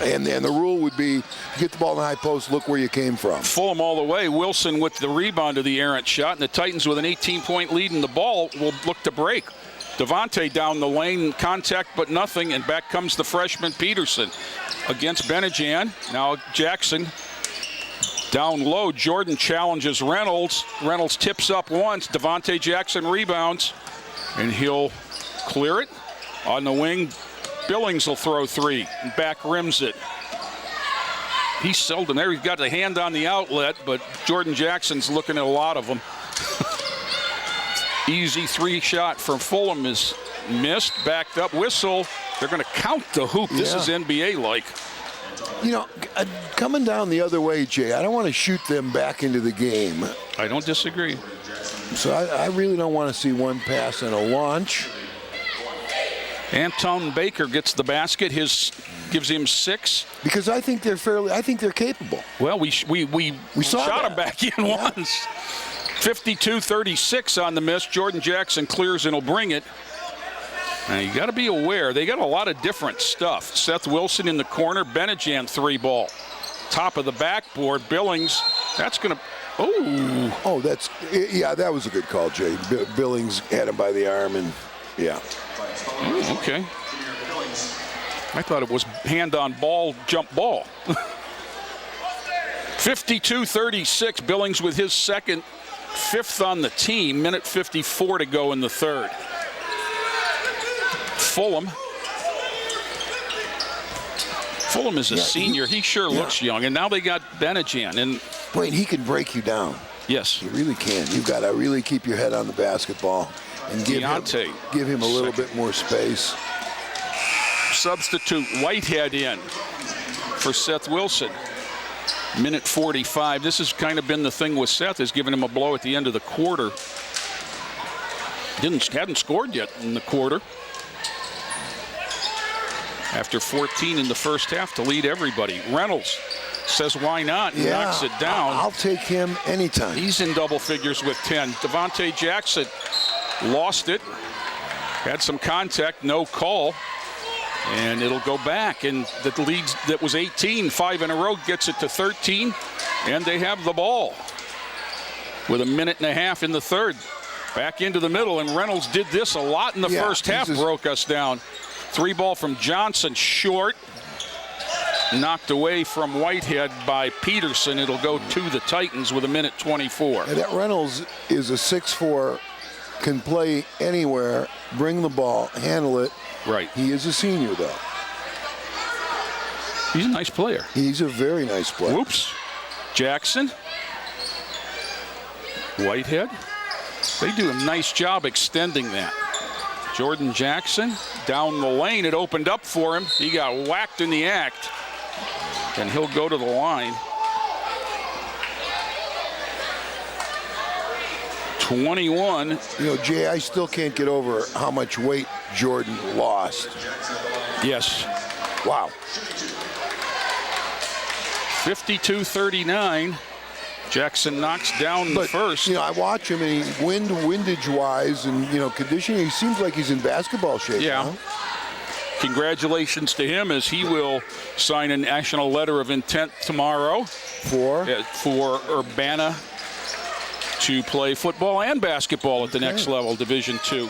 And the rule would be, get the ball in the high post, look where you came from. Fulham all the way. Wilson with the rebound of the errant shot, and the Titans with an 18-point lead in the ball will look to break. Devontae down the lane, contact but nothing, and back comes the freshman Peterson against Benejan. Now Jackson down low. Jordan challenges Reynolds. Reynolds tips up once. Devontae Jackson rebounds, and he'll clear it. On the wing, Billings will throw three and back rims it. He's seldom there. He's got the hand on the outlet, but Jordan Jackson's looking at a lot of them. Easy three shot from Fulham is missed. Backed up whistle. They're going to count the hoop. This is NBA-like. You know, coming down the other way, Jay, I don't want to shoot them back into the game. I don't disagree. So I really don't want to see one pass and a launch. Anton Baker gets the basket. Gives him 6. Because I think they're capable. Well, we shot him back in once. 52-36 on the miss. Jordan Jackson clears and will bring it. Now you got to be aware they got a lot of different stuff. Seth Wilson in the corner. Benejan 3-ball. Top of the backboard. Billings. That's going to. Oh, that was a good call, Jay. Billings had him by the arm and okay. I thought it was hand on ball, jump ball. 52-36. Billings with his second, 5th on the team. Minute 54 to go in the third. Fulham is a senior. He sure looks young. And now they got Benejan. And Wayne, he can break you down. Yes. He really can. You've got to really keep your head on the basketball and give him a little bit more space. Substitute Whitehead in for Seth Wilson. Minute 45. This has kind of been the thing with Seth, is giving him a blow at the end of the quarter. Hadn't scored yet in the quarter. After 14 in the first half to lead everybody. Reynolds says why not, and knocks it down. I'll take him anytime. He's in double figures with 10. Devontae Jackson lost it. Had some contact, no call. And it'll go back, and the lead that was 18, 5 in a row, gets it to 13, and they have the ball with a minute and a half in the third. Back into the middle, and Reynolds did this a lot in the first half, broke us down. 3-ball from Johnson, short. Knocked away from Whitehead by Peterson. It'll go to the Titans with a minute 24. And that Reynolds is a 6'4", can play anywhere, bring the ball, handle it. Right. He is a senior, though. He's a nice player. He's a very nice player. Whoops. Jackson. Whitehead. They do a nice job extending that. Jordan Jackson down the lane. It opened up for him. He got whacked in the act. And he'll go to the line. 21. You know, Jay, I still can't get over how much weight Jordan lost. Yes. Wow. 52-39. Jackson knocks down the first. You know, I watch him, and windage-wise and, you know, conditioning, he seems like he's in basketball shape. Yeah. Now. Congratulations to him, as he will sign a national letter of intent tomorrow for Urbana to play football and basketball at the next level, Division II.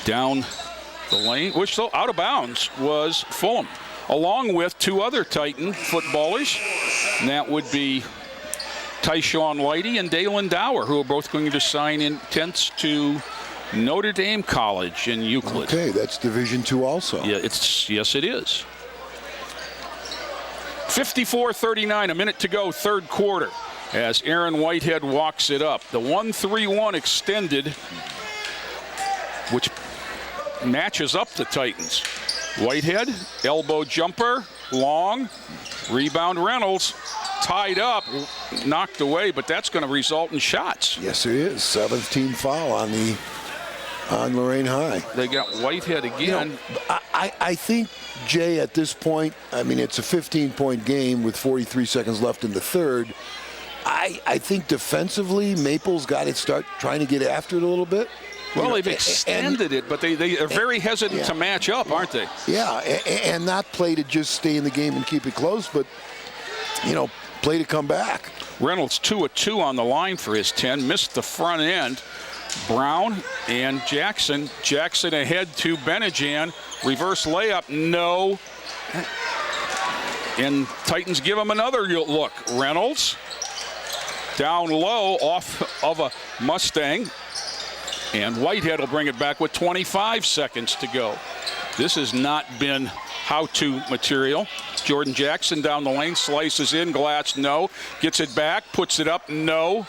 Down the lane, which though out of bounds was Fulham, along with two other Titan footballers, and that would be Tyshawn Lighty and Dalen Dower, who are both going to sign intents to Notre Dame College in Euclid. Okay, that's Division II also. Yeah, yes, it is. 54-39, a minute to go, third quarter, as Aaron Whitehead walks it up. The 1-3-1 extended, which matches up the Titans. Whitehead, elbow jumper, long, rebound Reynolds, tied up, knocked away, but that's going to result in shots. Yes, it is. 7th team foul on Lorain High. They got Whitehead again. You know, I think, Jay, at this point, I mean, it's a 15-point game with 43 seconds left in the third. I think defensively, Maple's got to start trying to get after it a little bit. Well, they've extended it, but they are very hesitant to match up, aren't they? Yeah, and not play to just stay in the game and keep it close, but, you know, play to come back. Reynolds 2 of 2 on the line for his 10, missed the front end. Brown and Jackson. Jackson ahead to Benejan. Reverse layup, no. And Titans give him another look. Reynolds down low off of a Mustang. And Whitehead will bring it back with 25 seconds to go. This has not been how-to material. Jordan Jackson down the lane, slices in, glass, no. Gets it back, puts it up, no.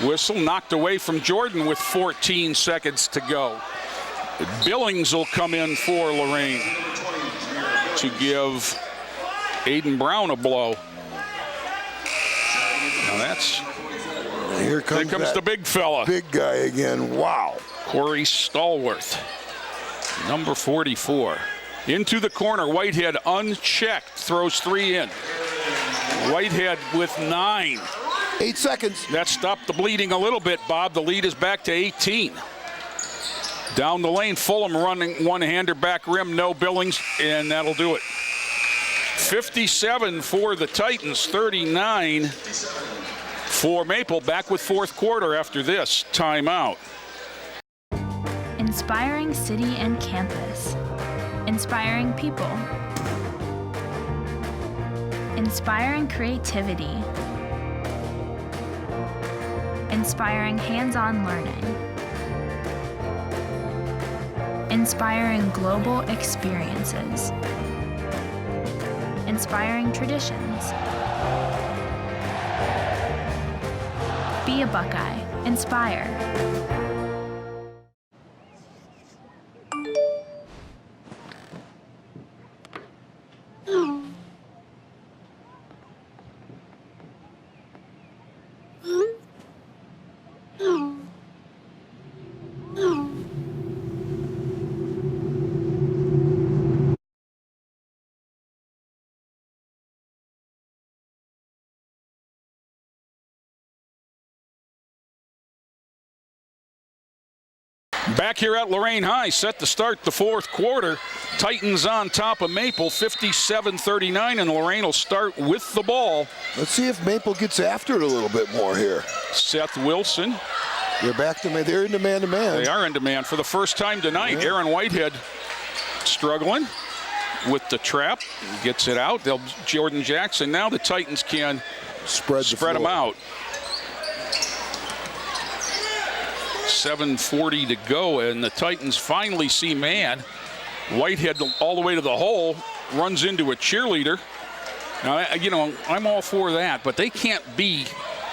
Whistle knocked away from Jordan with 14 seconds to go. Billings will come in for Lorain to give Aiden Brown a blow. Now that's... Here comes the big fella. Big guy again. Wow. Corey Stallworth, number 44. Into the corner, Whitehead unchecked, throws 3 in. Whitehead with 9. 8 seconds. That stopped the bleeding a little bit, Bob. The lead is back to 18. Down the lane, Fulham running one-hander back rim, no Billings, and that'll do it. 57 for the Titans, 39 for Maple. Back with fourth quarter after this timeout. Inspiring city and campus. Inspiring people. Inspiring creativity. Inspiring hands-on learning. Inspiring global experiences. Inspiring traditions. Be a Buckeye. Inspire. Back here at Lorain High, set to start the fourth quarter. Titans on top of Maple, 57-39, and Lorain will start with the ball. Let's see if Maple gets after it a little bit more here. Seth Wilson. They're back to man. They're into man-to-man. They are into man for the first time tonight. Yeah. Aaron Whitehead struggling with the trap. Gets it out. Jordan Jackson. Now the Titans can spread them out. 7:40 to go, and the Titans finally see man. Whitehead all the way to the hole, runs into a cheerleader. Now, you know, I'm all for that, but they can't be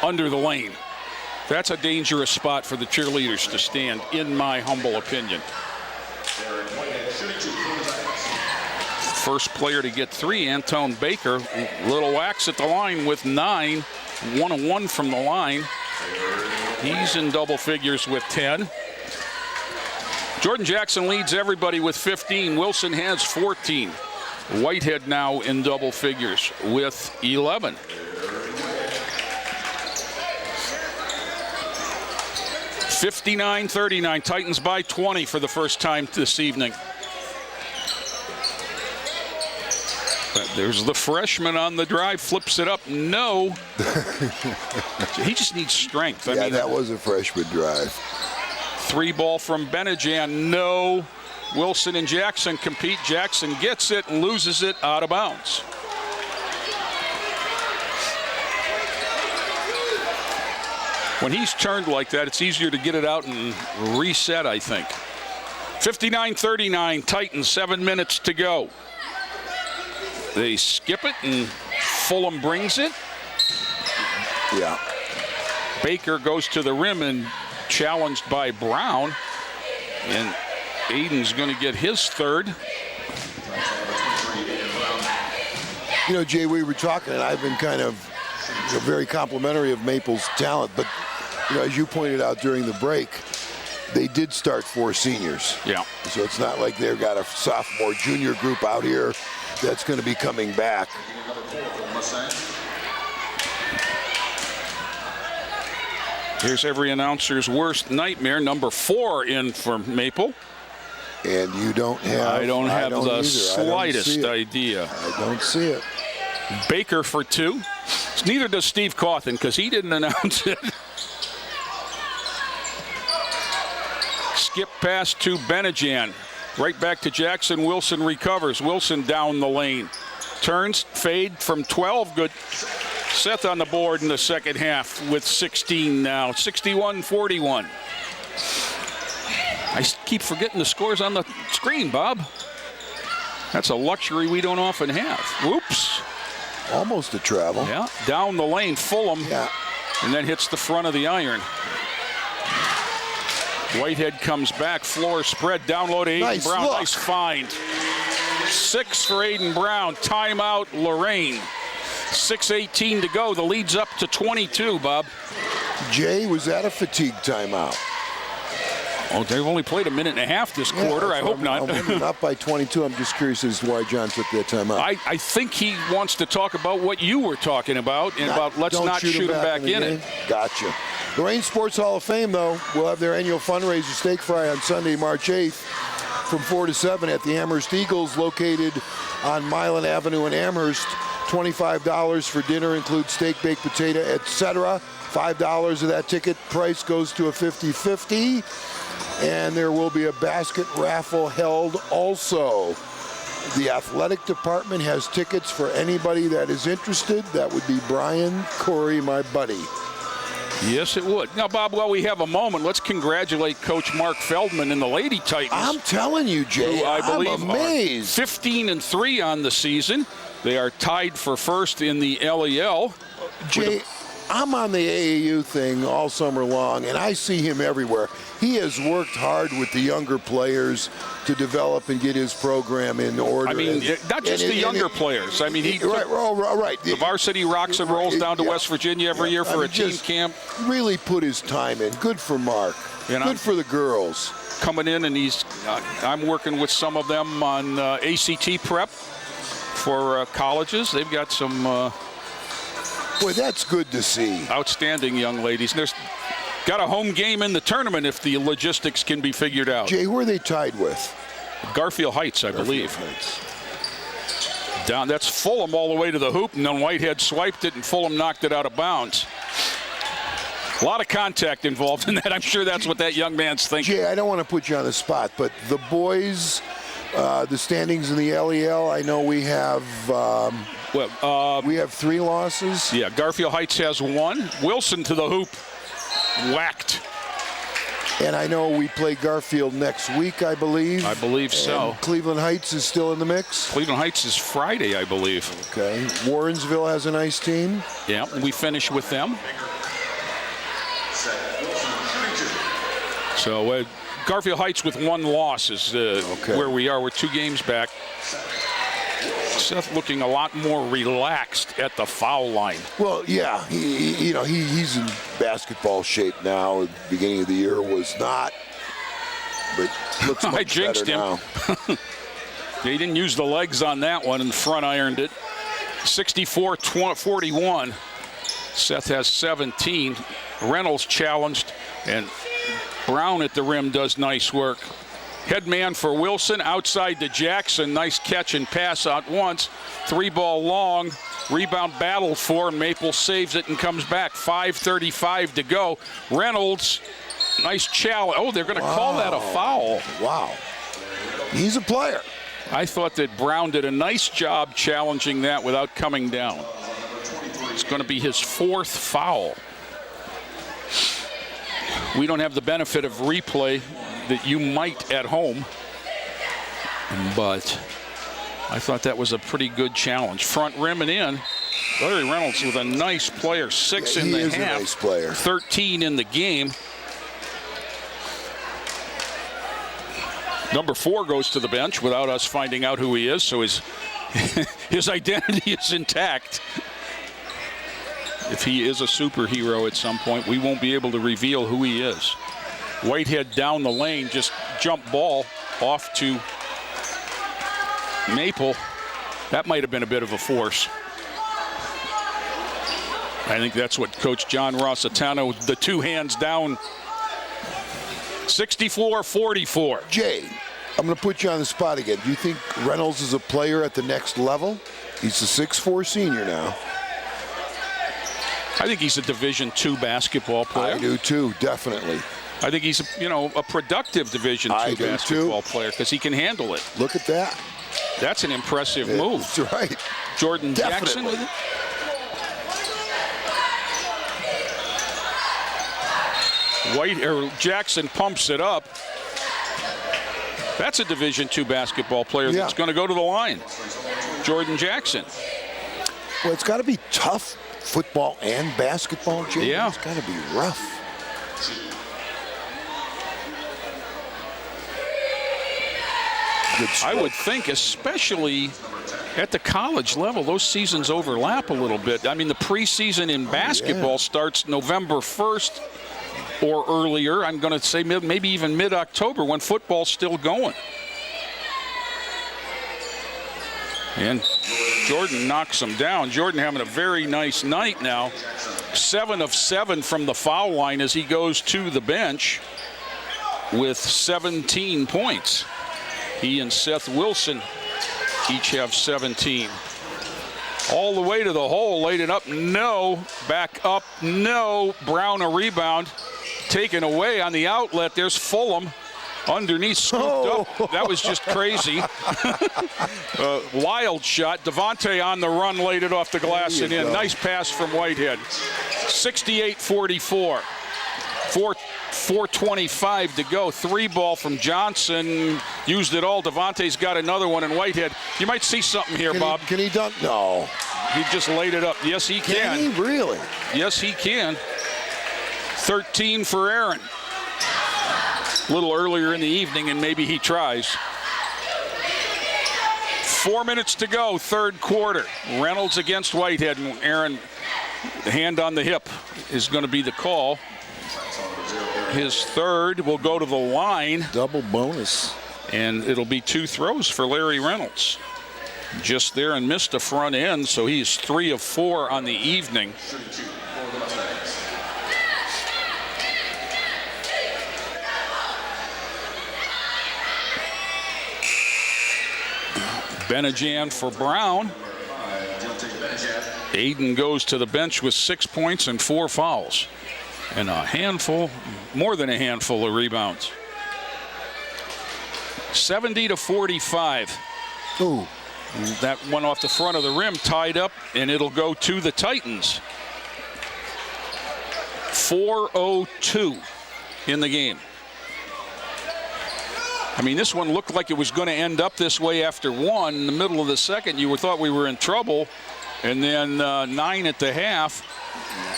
under the lane. That's a dangerous spot for the cheerleaders to stand, in my humble opinion. First player to get 3, Anton Baker. Little wax at the line with 9. 1-1 from the line. He's in double figures with 10. Jordan Jackson leads everybody with 15. Wilson has 14. Whitehead now in double figures with 11. (59-39). Titans by 20 for the first time this evening. There's the freshman on the drive, flips it up. No. He just needs strength. I mean, that was a freshman drive. 3 ball from Benejan. No. Wilson and Jackson compete. Jackson gets it and loses it out of bounds. When he's turned like that, it's easier to get it out and reset, I think. 59-39, Titans, 7 minutes to go. They skip it, and Fulham brings it. Yeah. Baker goes to the rim and challenged by Brown. And Aiden's going to get his third. You know, Jay, we were talking, and I've been kind of very complimentary of Maple's talent, but you know, as you pointed out during the break, they did start 4 seniors. Yeah. So it's not like they've got a sophomore, junior group out here that's going to be coming back. Here's every announcer's worst nightmare, number 4 in for Maple. And you don't have... I don't have the slightest idea. I don't see it. Baker for 2. Neither does Steve Cawthon, because he didn't announce it. Skip pass to Benejan. Right back to Jackson. Wilson recovers. Wilson down the lane. Turns, fade from 12. Good. Seth on the board in the second half with 16 now. 61-41. I keep forgetting the scores on the screen, Bob. That's a luxury we don't often have. Whoops. Almost a travel. Yeah. Down the lane, Fulham. Yeah. And then hits the front of the iron. Whitehead comes back, floor spread, down low to Aiden Brown. Look. Nice find. 6 for Aiden Brown. Timeout, Lorain. 6:18 to go. The lead's up to 22, Bob. Jay, was that a fatigue timeout? Oh, they've only played a minute and a half this quarter. I hope not. I'm not by 22. I'm just curious as to why John took that timeout. I think he wants to talk about what you were talking about, and about let's not shoot him back in it. Gotcha. Lorain Sports Hall of Fame, though, will have their annual fundraiser steak fry on Sunday, March 8th from 4 to 7 at the Amherst Eagles, located on Milan Avenue in Amherst. $25 for dinner, includes steak, baked potato, etc. $5 of that ticket price goes to a 50-50. And there will be a basket raffle held also. The athletic department has tickets for anybody that is interested. That would be Brian Corey, my buddy. Yes, it would. Now, Bob, while we have a moment, let's congratulate Coach Mark Feldman and the Lady Titans. I'm telling you, Jay, I believe I'm amazed. 15-3 on the season. They are tied for first in the LEL. Jay, I'm on the AAU thing all summer long, and I see him everywhere. He has worked hard with the younger players to develop and get his program in order. I mean, not just the younger players. I mean, he right. The Varsity rocks and rolls down to West Virginia every year for a team camp. Really put his time in. Good for Mark. Good for the girls. Coming in, and I'm working with some of them on ACT prep for colleges. They've got some boy, that's good to see. Outstanding young ladies. And there's got a home game in the tournament if the logistics can be figured out. Jay, who are they tied with? Garfield Heights, I believe. Down, that's Fulham all the way to the hoop, and then Whitehead swiped it, and Fulham knocked it out of bounds. A lot of contact involved in that. I'm sure that's what that young man's thinking. Jay, I don't want to put you on the spot, but the boys, the standings in the LEL, I know we have we have 3 losses. Yeah, Garfield Heights has 1. Wilson to the hoop, whacked. And I know we play Garfield next week, I believe. I believe so. And Cleveland Heights is still in the mix? Cleveland Heights is Friday, I believe. Okay. Warrensville has a nice team. Yeah, we finish with them. So Garfield Heights with 1 loss is where we are. We're 2 games back. Seth looking a lot more relaxed at the foul line. Well, yeah, he's in basketball shape now. At the beginning of the year was not, but looks much I jinxed better him. now. He didn't use the legs on that one and front ironed it. 64-41. Seth has 17. Reynolds challenged, and Brown at the rim does nice work. Head man for Wilson, outside to Jackson. Nice catch and pass out once. 3-ball long. Rebound battle for Maple, saves it and comes back. 5:35 to go. Reynolds, nice challenge. Oh, they're going to call that a foul. Wow. He's a player. I thought that Brown did a nice job challenging that without coming down. It's going to be his 4th foul. We don't have the benefit of replay that you might at home, but I thought that was a pretty good challenge. Front rim and in. Larry Reynolds with a nice player, 6 in the half. He is a nice player. 13 in the game. Number 4 goes to the bench without us finding out who he is, so his identity is intact. If he is a superhero at some point, we won't be able to reveal who he is. Whitehead down the lane, just jump ball off to Maple. That might have been a bit of a force. I think that's what Coach John Rossitano, the 2 hands down. 64-44. Jay, I'm going to put you on the spot again. Do you think Reynolds is a player at the next level? He's a 6'4" senior now. I think he's a Division II basketball player. I do too, definitely. I think he's a productive Division II basketball player because he can handle it. Look at that. That's an impressive move. That's right. Jordan Definitely. Jackson with it. Jackson pumps it up. That's a Division II basketball player that's going to go to the line. Jordan Jackson. Well, it's got to be tough, football and basketball, Jay. Yeah. It's got to be rough. I would think, especially at the college level, those seasons overlap a little bit. I mean, the preseason in basketball starts November 1st or earlier. I'm going to say maybe even mid-October when football's still going. And Jordan knocks him down. Jordan having a very nice night now. 7 of 7 from the foul line as he goes to the bench with 17 points. He and Seth Wilson each have 17. All the way to the hole, laid it up, no. Back up, no. Brown a rebound. Taken away on the outlet. There's Fulham underneath, scooped up. That was just crazy. Wild shot. Devontae on the run, laid it off the glass and in. Nice pass from Whitehead. 68-44. 4:25 to go. 3-ball from Johnson. Used it all. Devontae's got another one, and Whitehead. You might see something here, Bob. Can he dunk? No. He just laid it up. Yes, he can. Can he really? Yes, he can. 13 for Aaron. A little earlier in the evening, and maybe he tries. 4 minutes to go, third quarter. Reynolds against Whitehead, and Aaron, the hand on the hip is going to be the call. His third will go to the line. Double bonus. And it'll be 2 throws for Larry Reynolds. Just there and missed a front end, so he's 3 of 4 on the evening. Benajan for Brown. Aiden goes to the bench with 6 points and 4 fouls. And a handful, more than a handful of rebounds. 70-45. Ooh. That one off the front of the rim, tied up, and it'll go to the Titans. 4:02 in the game. I mean, this one looked like it was going to end up this way after 1. In the middle of the second, you thought we were in trouble. And then 9 at the half.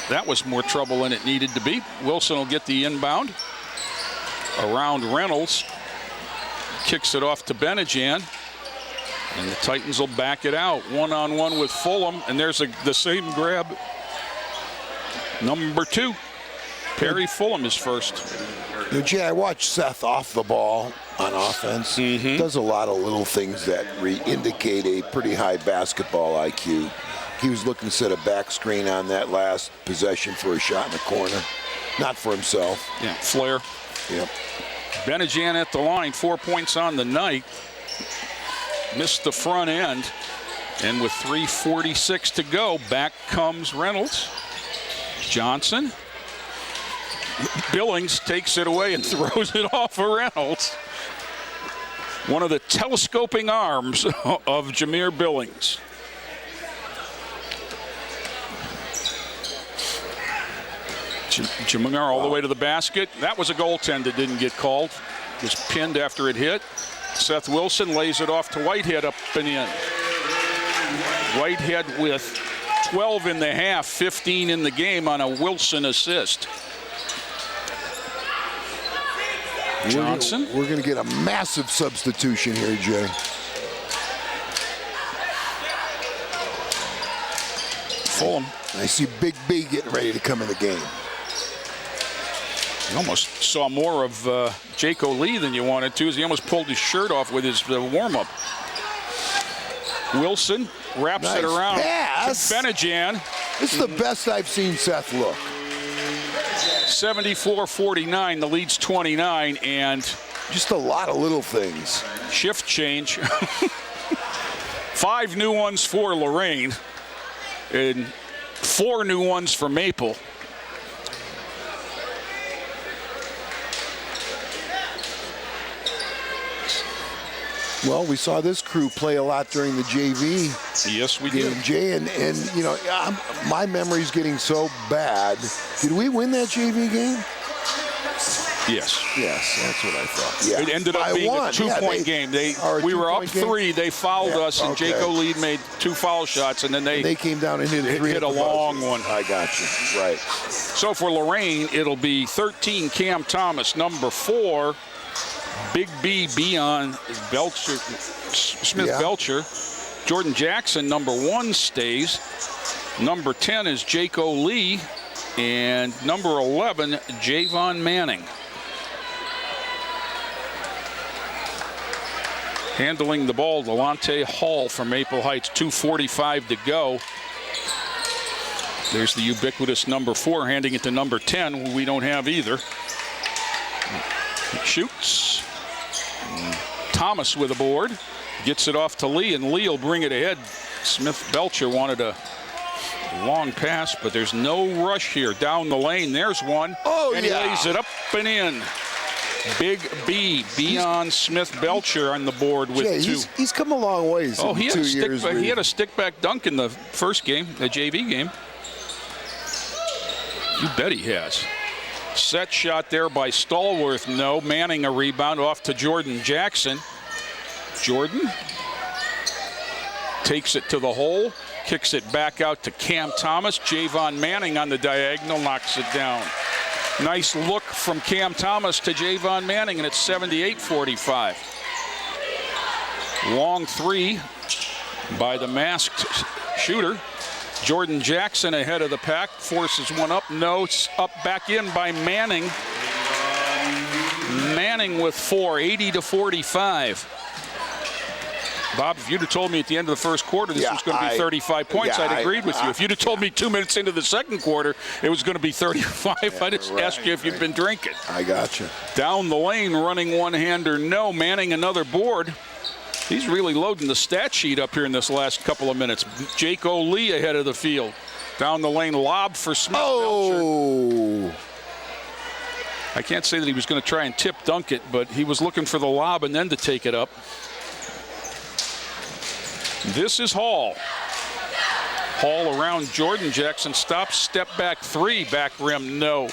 That was more trouble than it needed to be. Wilson will get the inbound. Around Reynolds. Kicks it off to Benajan. And the Titans will back it out. One-on-one with Fulham, and there's the same grab. Number 2. Perry Fulham is first. Jay, I watched Seth off the ball on offense. Does a lot of little things that indicate a pretty high basketball IQ. He was looking to set a back screen on that last possession for a shot in the corner. Not for himself. Yeah, flare. Yep. Benejan at the line, 4 points on the night. Missed the front end. And with 3:46 to go, back comes Reynolds. Johnson. Billings takes it away and throws it off of Reynolds. One of the telescoping arms of Jameer Billings. Jameer all the way to the basket. That was a goaltend that didn't get called. Was pinned after it hit. Seth Wilson lays it off to Whitehead up and in. Whitehead with 12 in the half, 15 in the game on a Wilson assist. Johnson. We're going to get a massive substitution here, Jay. Fulham. I see Big B getting ready to come in the game. You almost saw more of Jaco Lee than you wanted to, as he almost pulled his shirt off with his warm-up. Wilson wraps it around pass. to Benejan. This is the best I've seen Seth look. 74-49, the lead's 29, and just a lot of little things. Shift change. 5 new ones for Lorain and 4 new ones for Maple. Well, we saw this crew play a lot during the JV. Yes, we did. Jay, and you know, my memory's getting so bad. Did we win that JV game? Yes. Yes, that's what I thought. Yeah. It ended up being a 2-point game. We were up 3. They fouled us, and Jaco Lee made 2 foul shots, and then they came down and hit a long one. I got you. Right. So for Lorain, it'll be 13, Cam Thomas. Number 4, Big B, Beyond Belcher, Smith-Belcher. Jordan Jackson, number 1, stays. Number 10 is Jaco Lee. And number 11, Javon Manning. Handling the ball, Delonte Hall from Maple Heights. 2:45 to go. There's the ubiquitous number 4 handing it to number 10, who we don't have either. Shoots. Thomas with a board. Gets it off to Lee, and Lee will bring it ahead. Smith-Belcher wanted a long pass, but there's no rush here. Down the lane, there's one. Oh, and he lays it up and in. Big B, Beyond Smith-Belcher on the board with Jay, 2. He's come a long ways in he had 2 years. He had a stick-back dunk in the first game, the JV game. You bet he has. Set shot there by Stallworth, no. Manning a rebound off to Jordan Jackson. Jordan takes it to the hole, kicks it back out to Cam Thomas. Javon Manning on the diagonal knocks it down. Nice look from Cam Thomas to Javon Manning, and it's 78-45. Long 3 by the masked shooter. Jordan Jackson ahead of the pack, forces one up, no, up back in by Manning. Manning with 4, 80-45. Bob, if you'd have told me at the end of the first quarter this was going to be 35 points, I'd agreed with you. If you'd have told me 2 minutes into the second quarter it was going to be 35, I'd have asked you if you'd been drinking. I got you. Down the lane, running one-hander, no. Manning another board. He's really loading the stat sheet up here in this last couple of minutes. Jaco Lee ahead of the field. Down the lane, lob for Smith-Belcher. I can't say that he was going to try and tip dunk it, but he was looking for the lob and then to take it up. This is Hall. Hall around Jordan Jackson. Stops, step back 3. Back rim, no.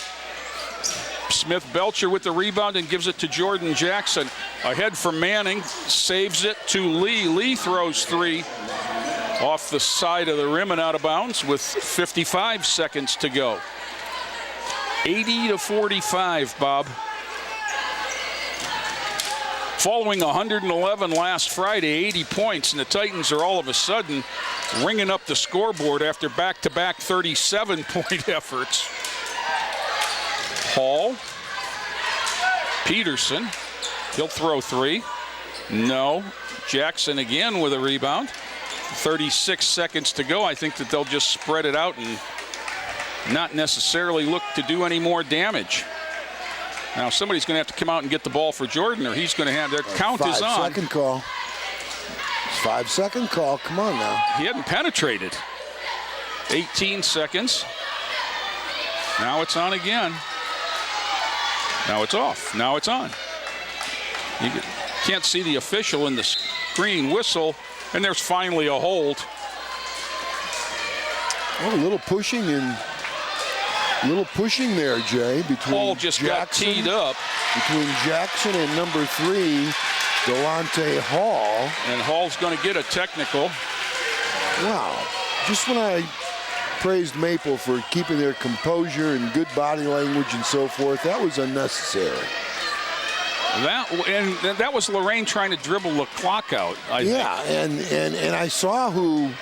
Smith-Belcher with the rebound and gives it to Jordan Jackson. Ahead for Manning. Saves it to Lee. Lee throws 3. Off the side of the rim and out of bounds with 55 seconds to go. 80-45, Bob. Following 111 last Friday, 80 points, and the Titans are all of a sudden ringing up the scoreboard after back-to-back 37-point efforts. Hall, Peterson, he'll throw three. No. Jackson again with a rebound. 36 seconds to go. I think that they'll just spread it out and not necessarily look to do any more damage. Now somebody's going to have to come out and get the ball for Jordan, or he's going to have their count is on. 5-second call. 5-second call. Come on now. He hadn't penetrated. 18 seconds. Now it's on again. Now it's off. Now it's on. You can't see the official in the screen whistle, and there's finally a hold. Oh, a little pushing there, Jay, between Paul just Jackson, got teed up. Between Jackson and number 3, Delonte Hall. And Hall's going to get a technical. Wow. Just when I praised Maple for keeping their composure and good body language and so forth, that was unnecessary. That was Lorain trying to dribble the clock out, I think. Yeah, and I saw who,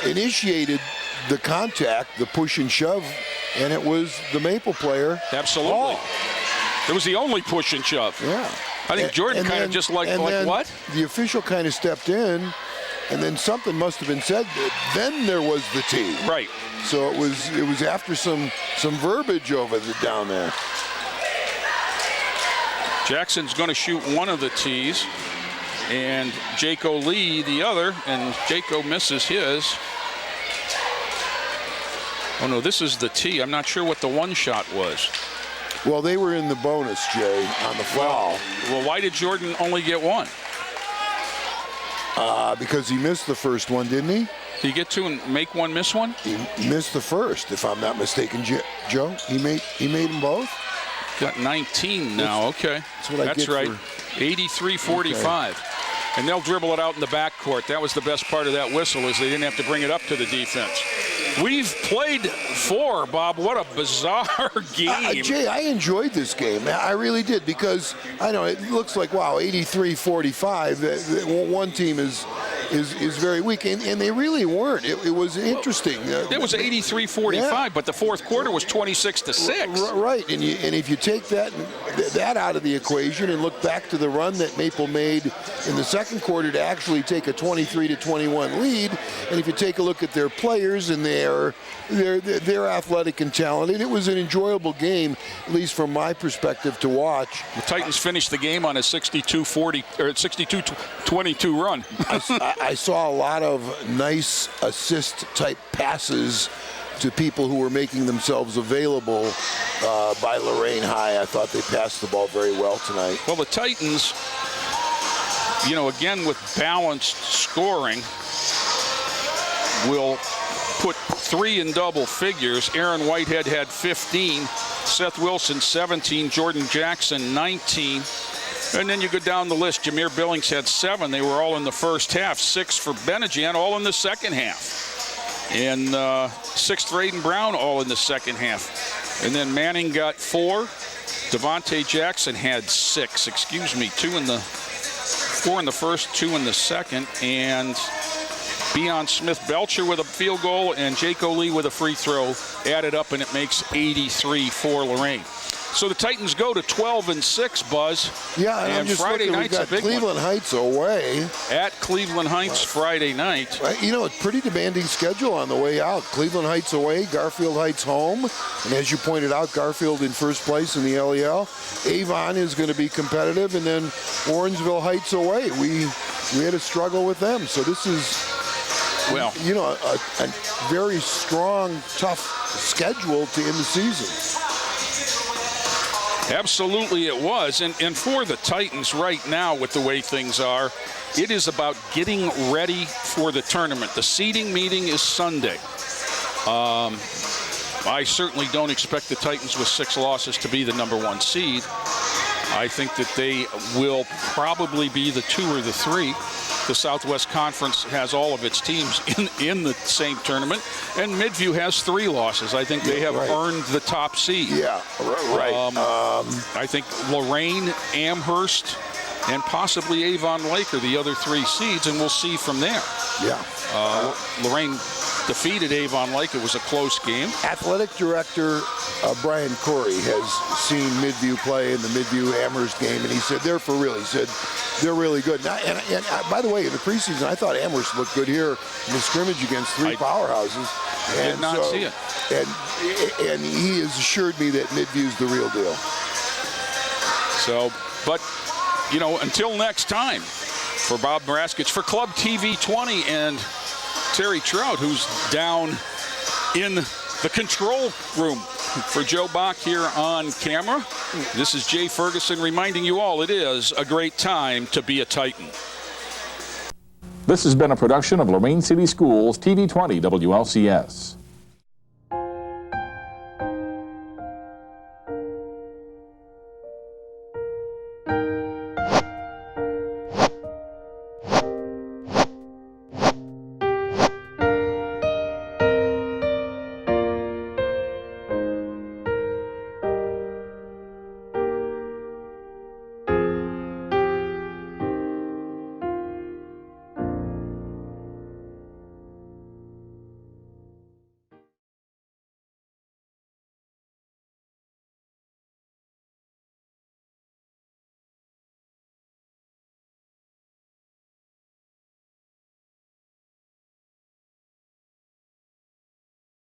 initiated the contact, the push and shove, and it was the Maple player. Absolutely. Hall. It was the only push and shove. Yeah. I think Jordan kind of just like what? The official kind of stepped in, and then something must have been said. Then there was the tee. Right. So it was after some verbiage over down there. Jackson's going to shoot one of the tees, and Jaco Lee the other, and Jaco misses his. Oh no, this is the tee. I'm not sure what the one shot was. Well, they were in the bonus, Jay, on the foul. Well, why did Jordan only get one? Because he missed the first one, didn't he? Did he get two and make one, miss one? He missed the first, if I'm not mistaken, Joe. He made them both? Got 19 now, okay. That's right. For... 83-45. Okay. And they'll dribble it out in the backcourt. That was the best part of that whistle, is they didn't have to bring it up to the defense. We've played 4, Bob. What a bizarre game. Jay, I enjoyed this game. I really did, because I know it looks like, wow, 83-45. One team is very weak, and they really weren't. It was interesting. It was 83-45, yeah. But the fourth quarter was 26-6. Right, and if you take that out of the equation and look back to the run that Maple made in the second quarter to actually take a 23-21 lead, and if you take a look at their players and they're athletic and talented, it was an enjoyable game, at least from my perspective, to watch. The Titans finished the game on a 62-40 or 62-22 run. I saw a lot of nice assist-type passes to people who were making themselves available by Lorain High. I thought they passed the ball very well tonight. Well, the Titans, again with balanced scoring, will put 3 in double figures. Aaron Whitehead had 15, Seth Wilson 17, Jordan Jackson 19. And then you go down the list. Jameer Billings had 7. They were all in the first half. 6 for Benejan, all in the second half. And 6 for Aiden Brown, all in the second half. And then Manning got 4. Devontae Jackson had 6. 4 in the first, 2 in the second. And Beion Smith-Belcher with a field goal and Jaco Lee with a free throw added up, and it makes 83 for Lorain. So the Titans go to 12-6, Buzz. Yeah, and I'm just Friday looking, night's we got a big Cleveland one. Heights away. At Cleveland Heights Friday night. It's pretty demanding schedule on the way out. Cleveland Heights away, Garfield Heights home. And as you pointed out, Garfield in first place in the LEL. Avon is going to be competitive, and then Warrensville Heights away. We had a struggle with them. So this is, a very strong, tough schedule to end the season. Absolutely it was. And for the Titans right now, with the way things are, it is about getting ready for the tournament. The seeding meeting is Sunday. I certainly don't expect the Titans with 6 losses to be the #1 seed. I think that they will probably be the 2 or the 3. the Southwest Conference has all of its teams in the same tournament, and Midview has 3 losses. I think they have earned the top seed. Yeah, right. I think Lorain, Amherst, and possibly Avon Lake are the other 3 seeds, and we'll see from there. Yeah. Lorain defeated Avon Lake. It was a close game. Athletic director Brian Corey has seen Midview play in the Midview Amherst game, and he said they're for real. He said they're really good. And by the way, in the preseason, I thought Amherst looked good here in the scrimmage against 3 powerhouses. I did not see it. And he has assured me that Midview's the real deal. So, but, you know, until next time, for Bob Maraskich, for Club TV 20 and Terry Trout, who's down in the control room. For Joe Bach here on camera, this is Jay Ferguson reminding you all it is a great time to be a Titan. This has been a production of Lorain City Schools TV 20 WLCS.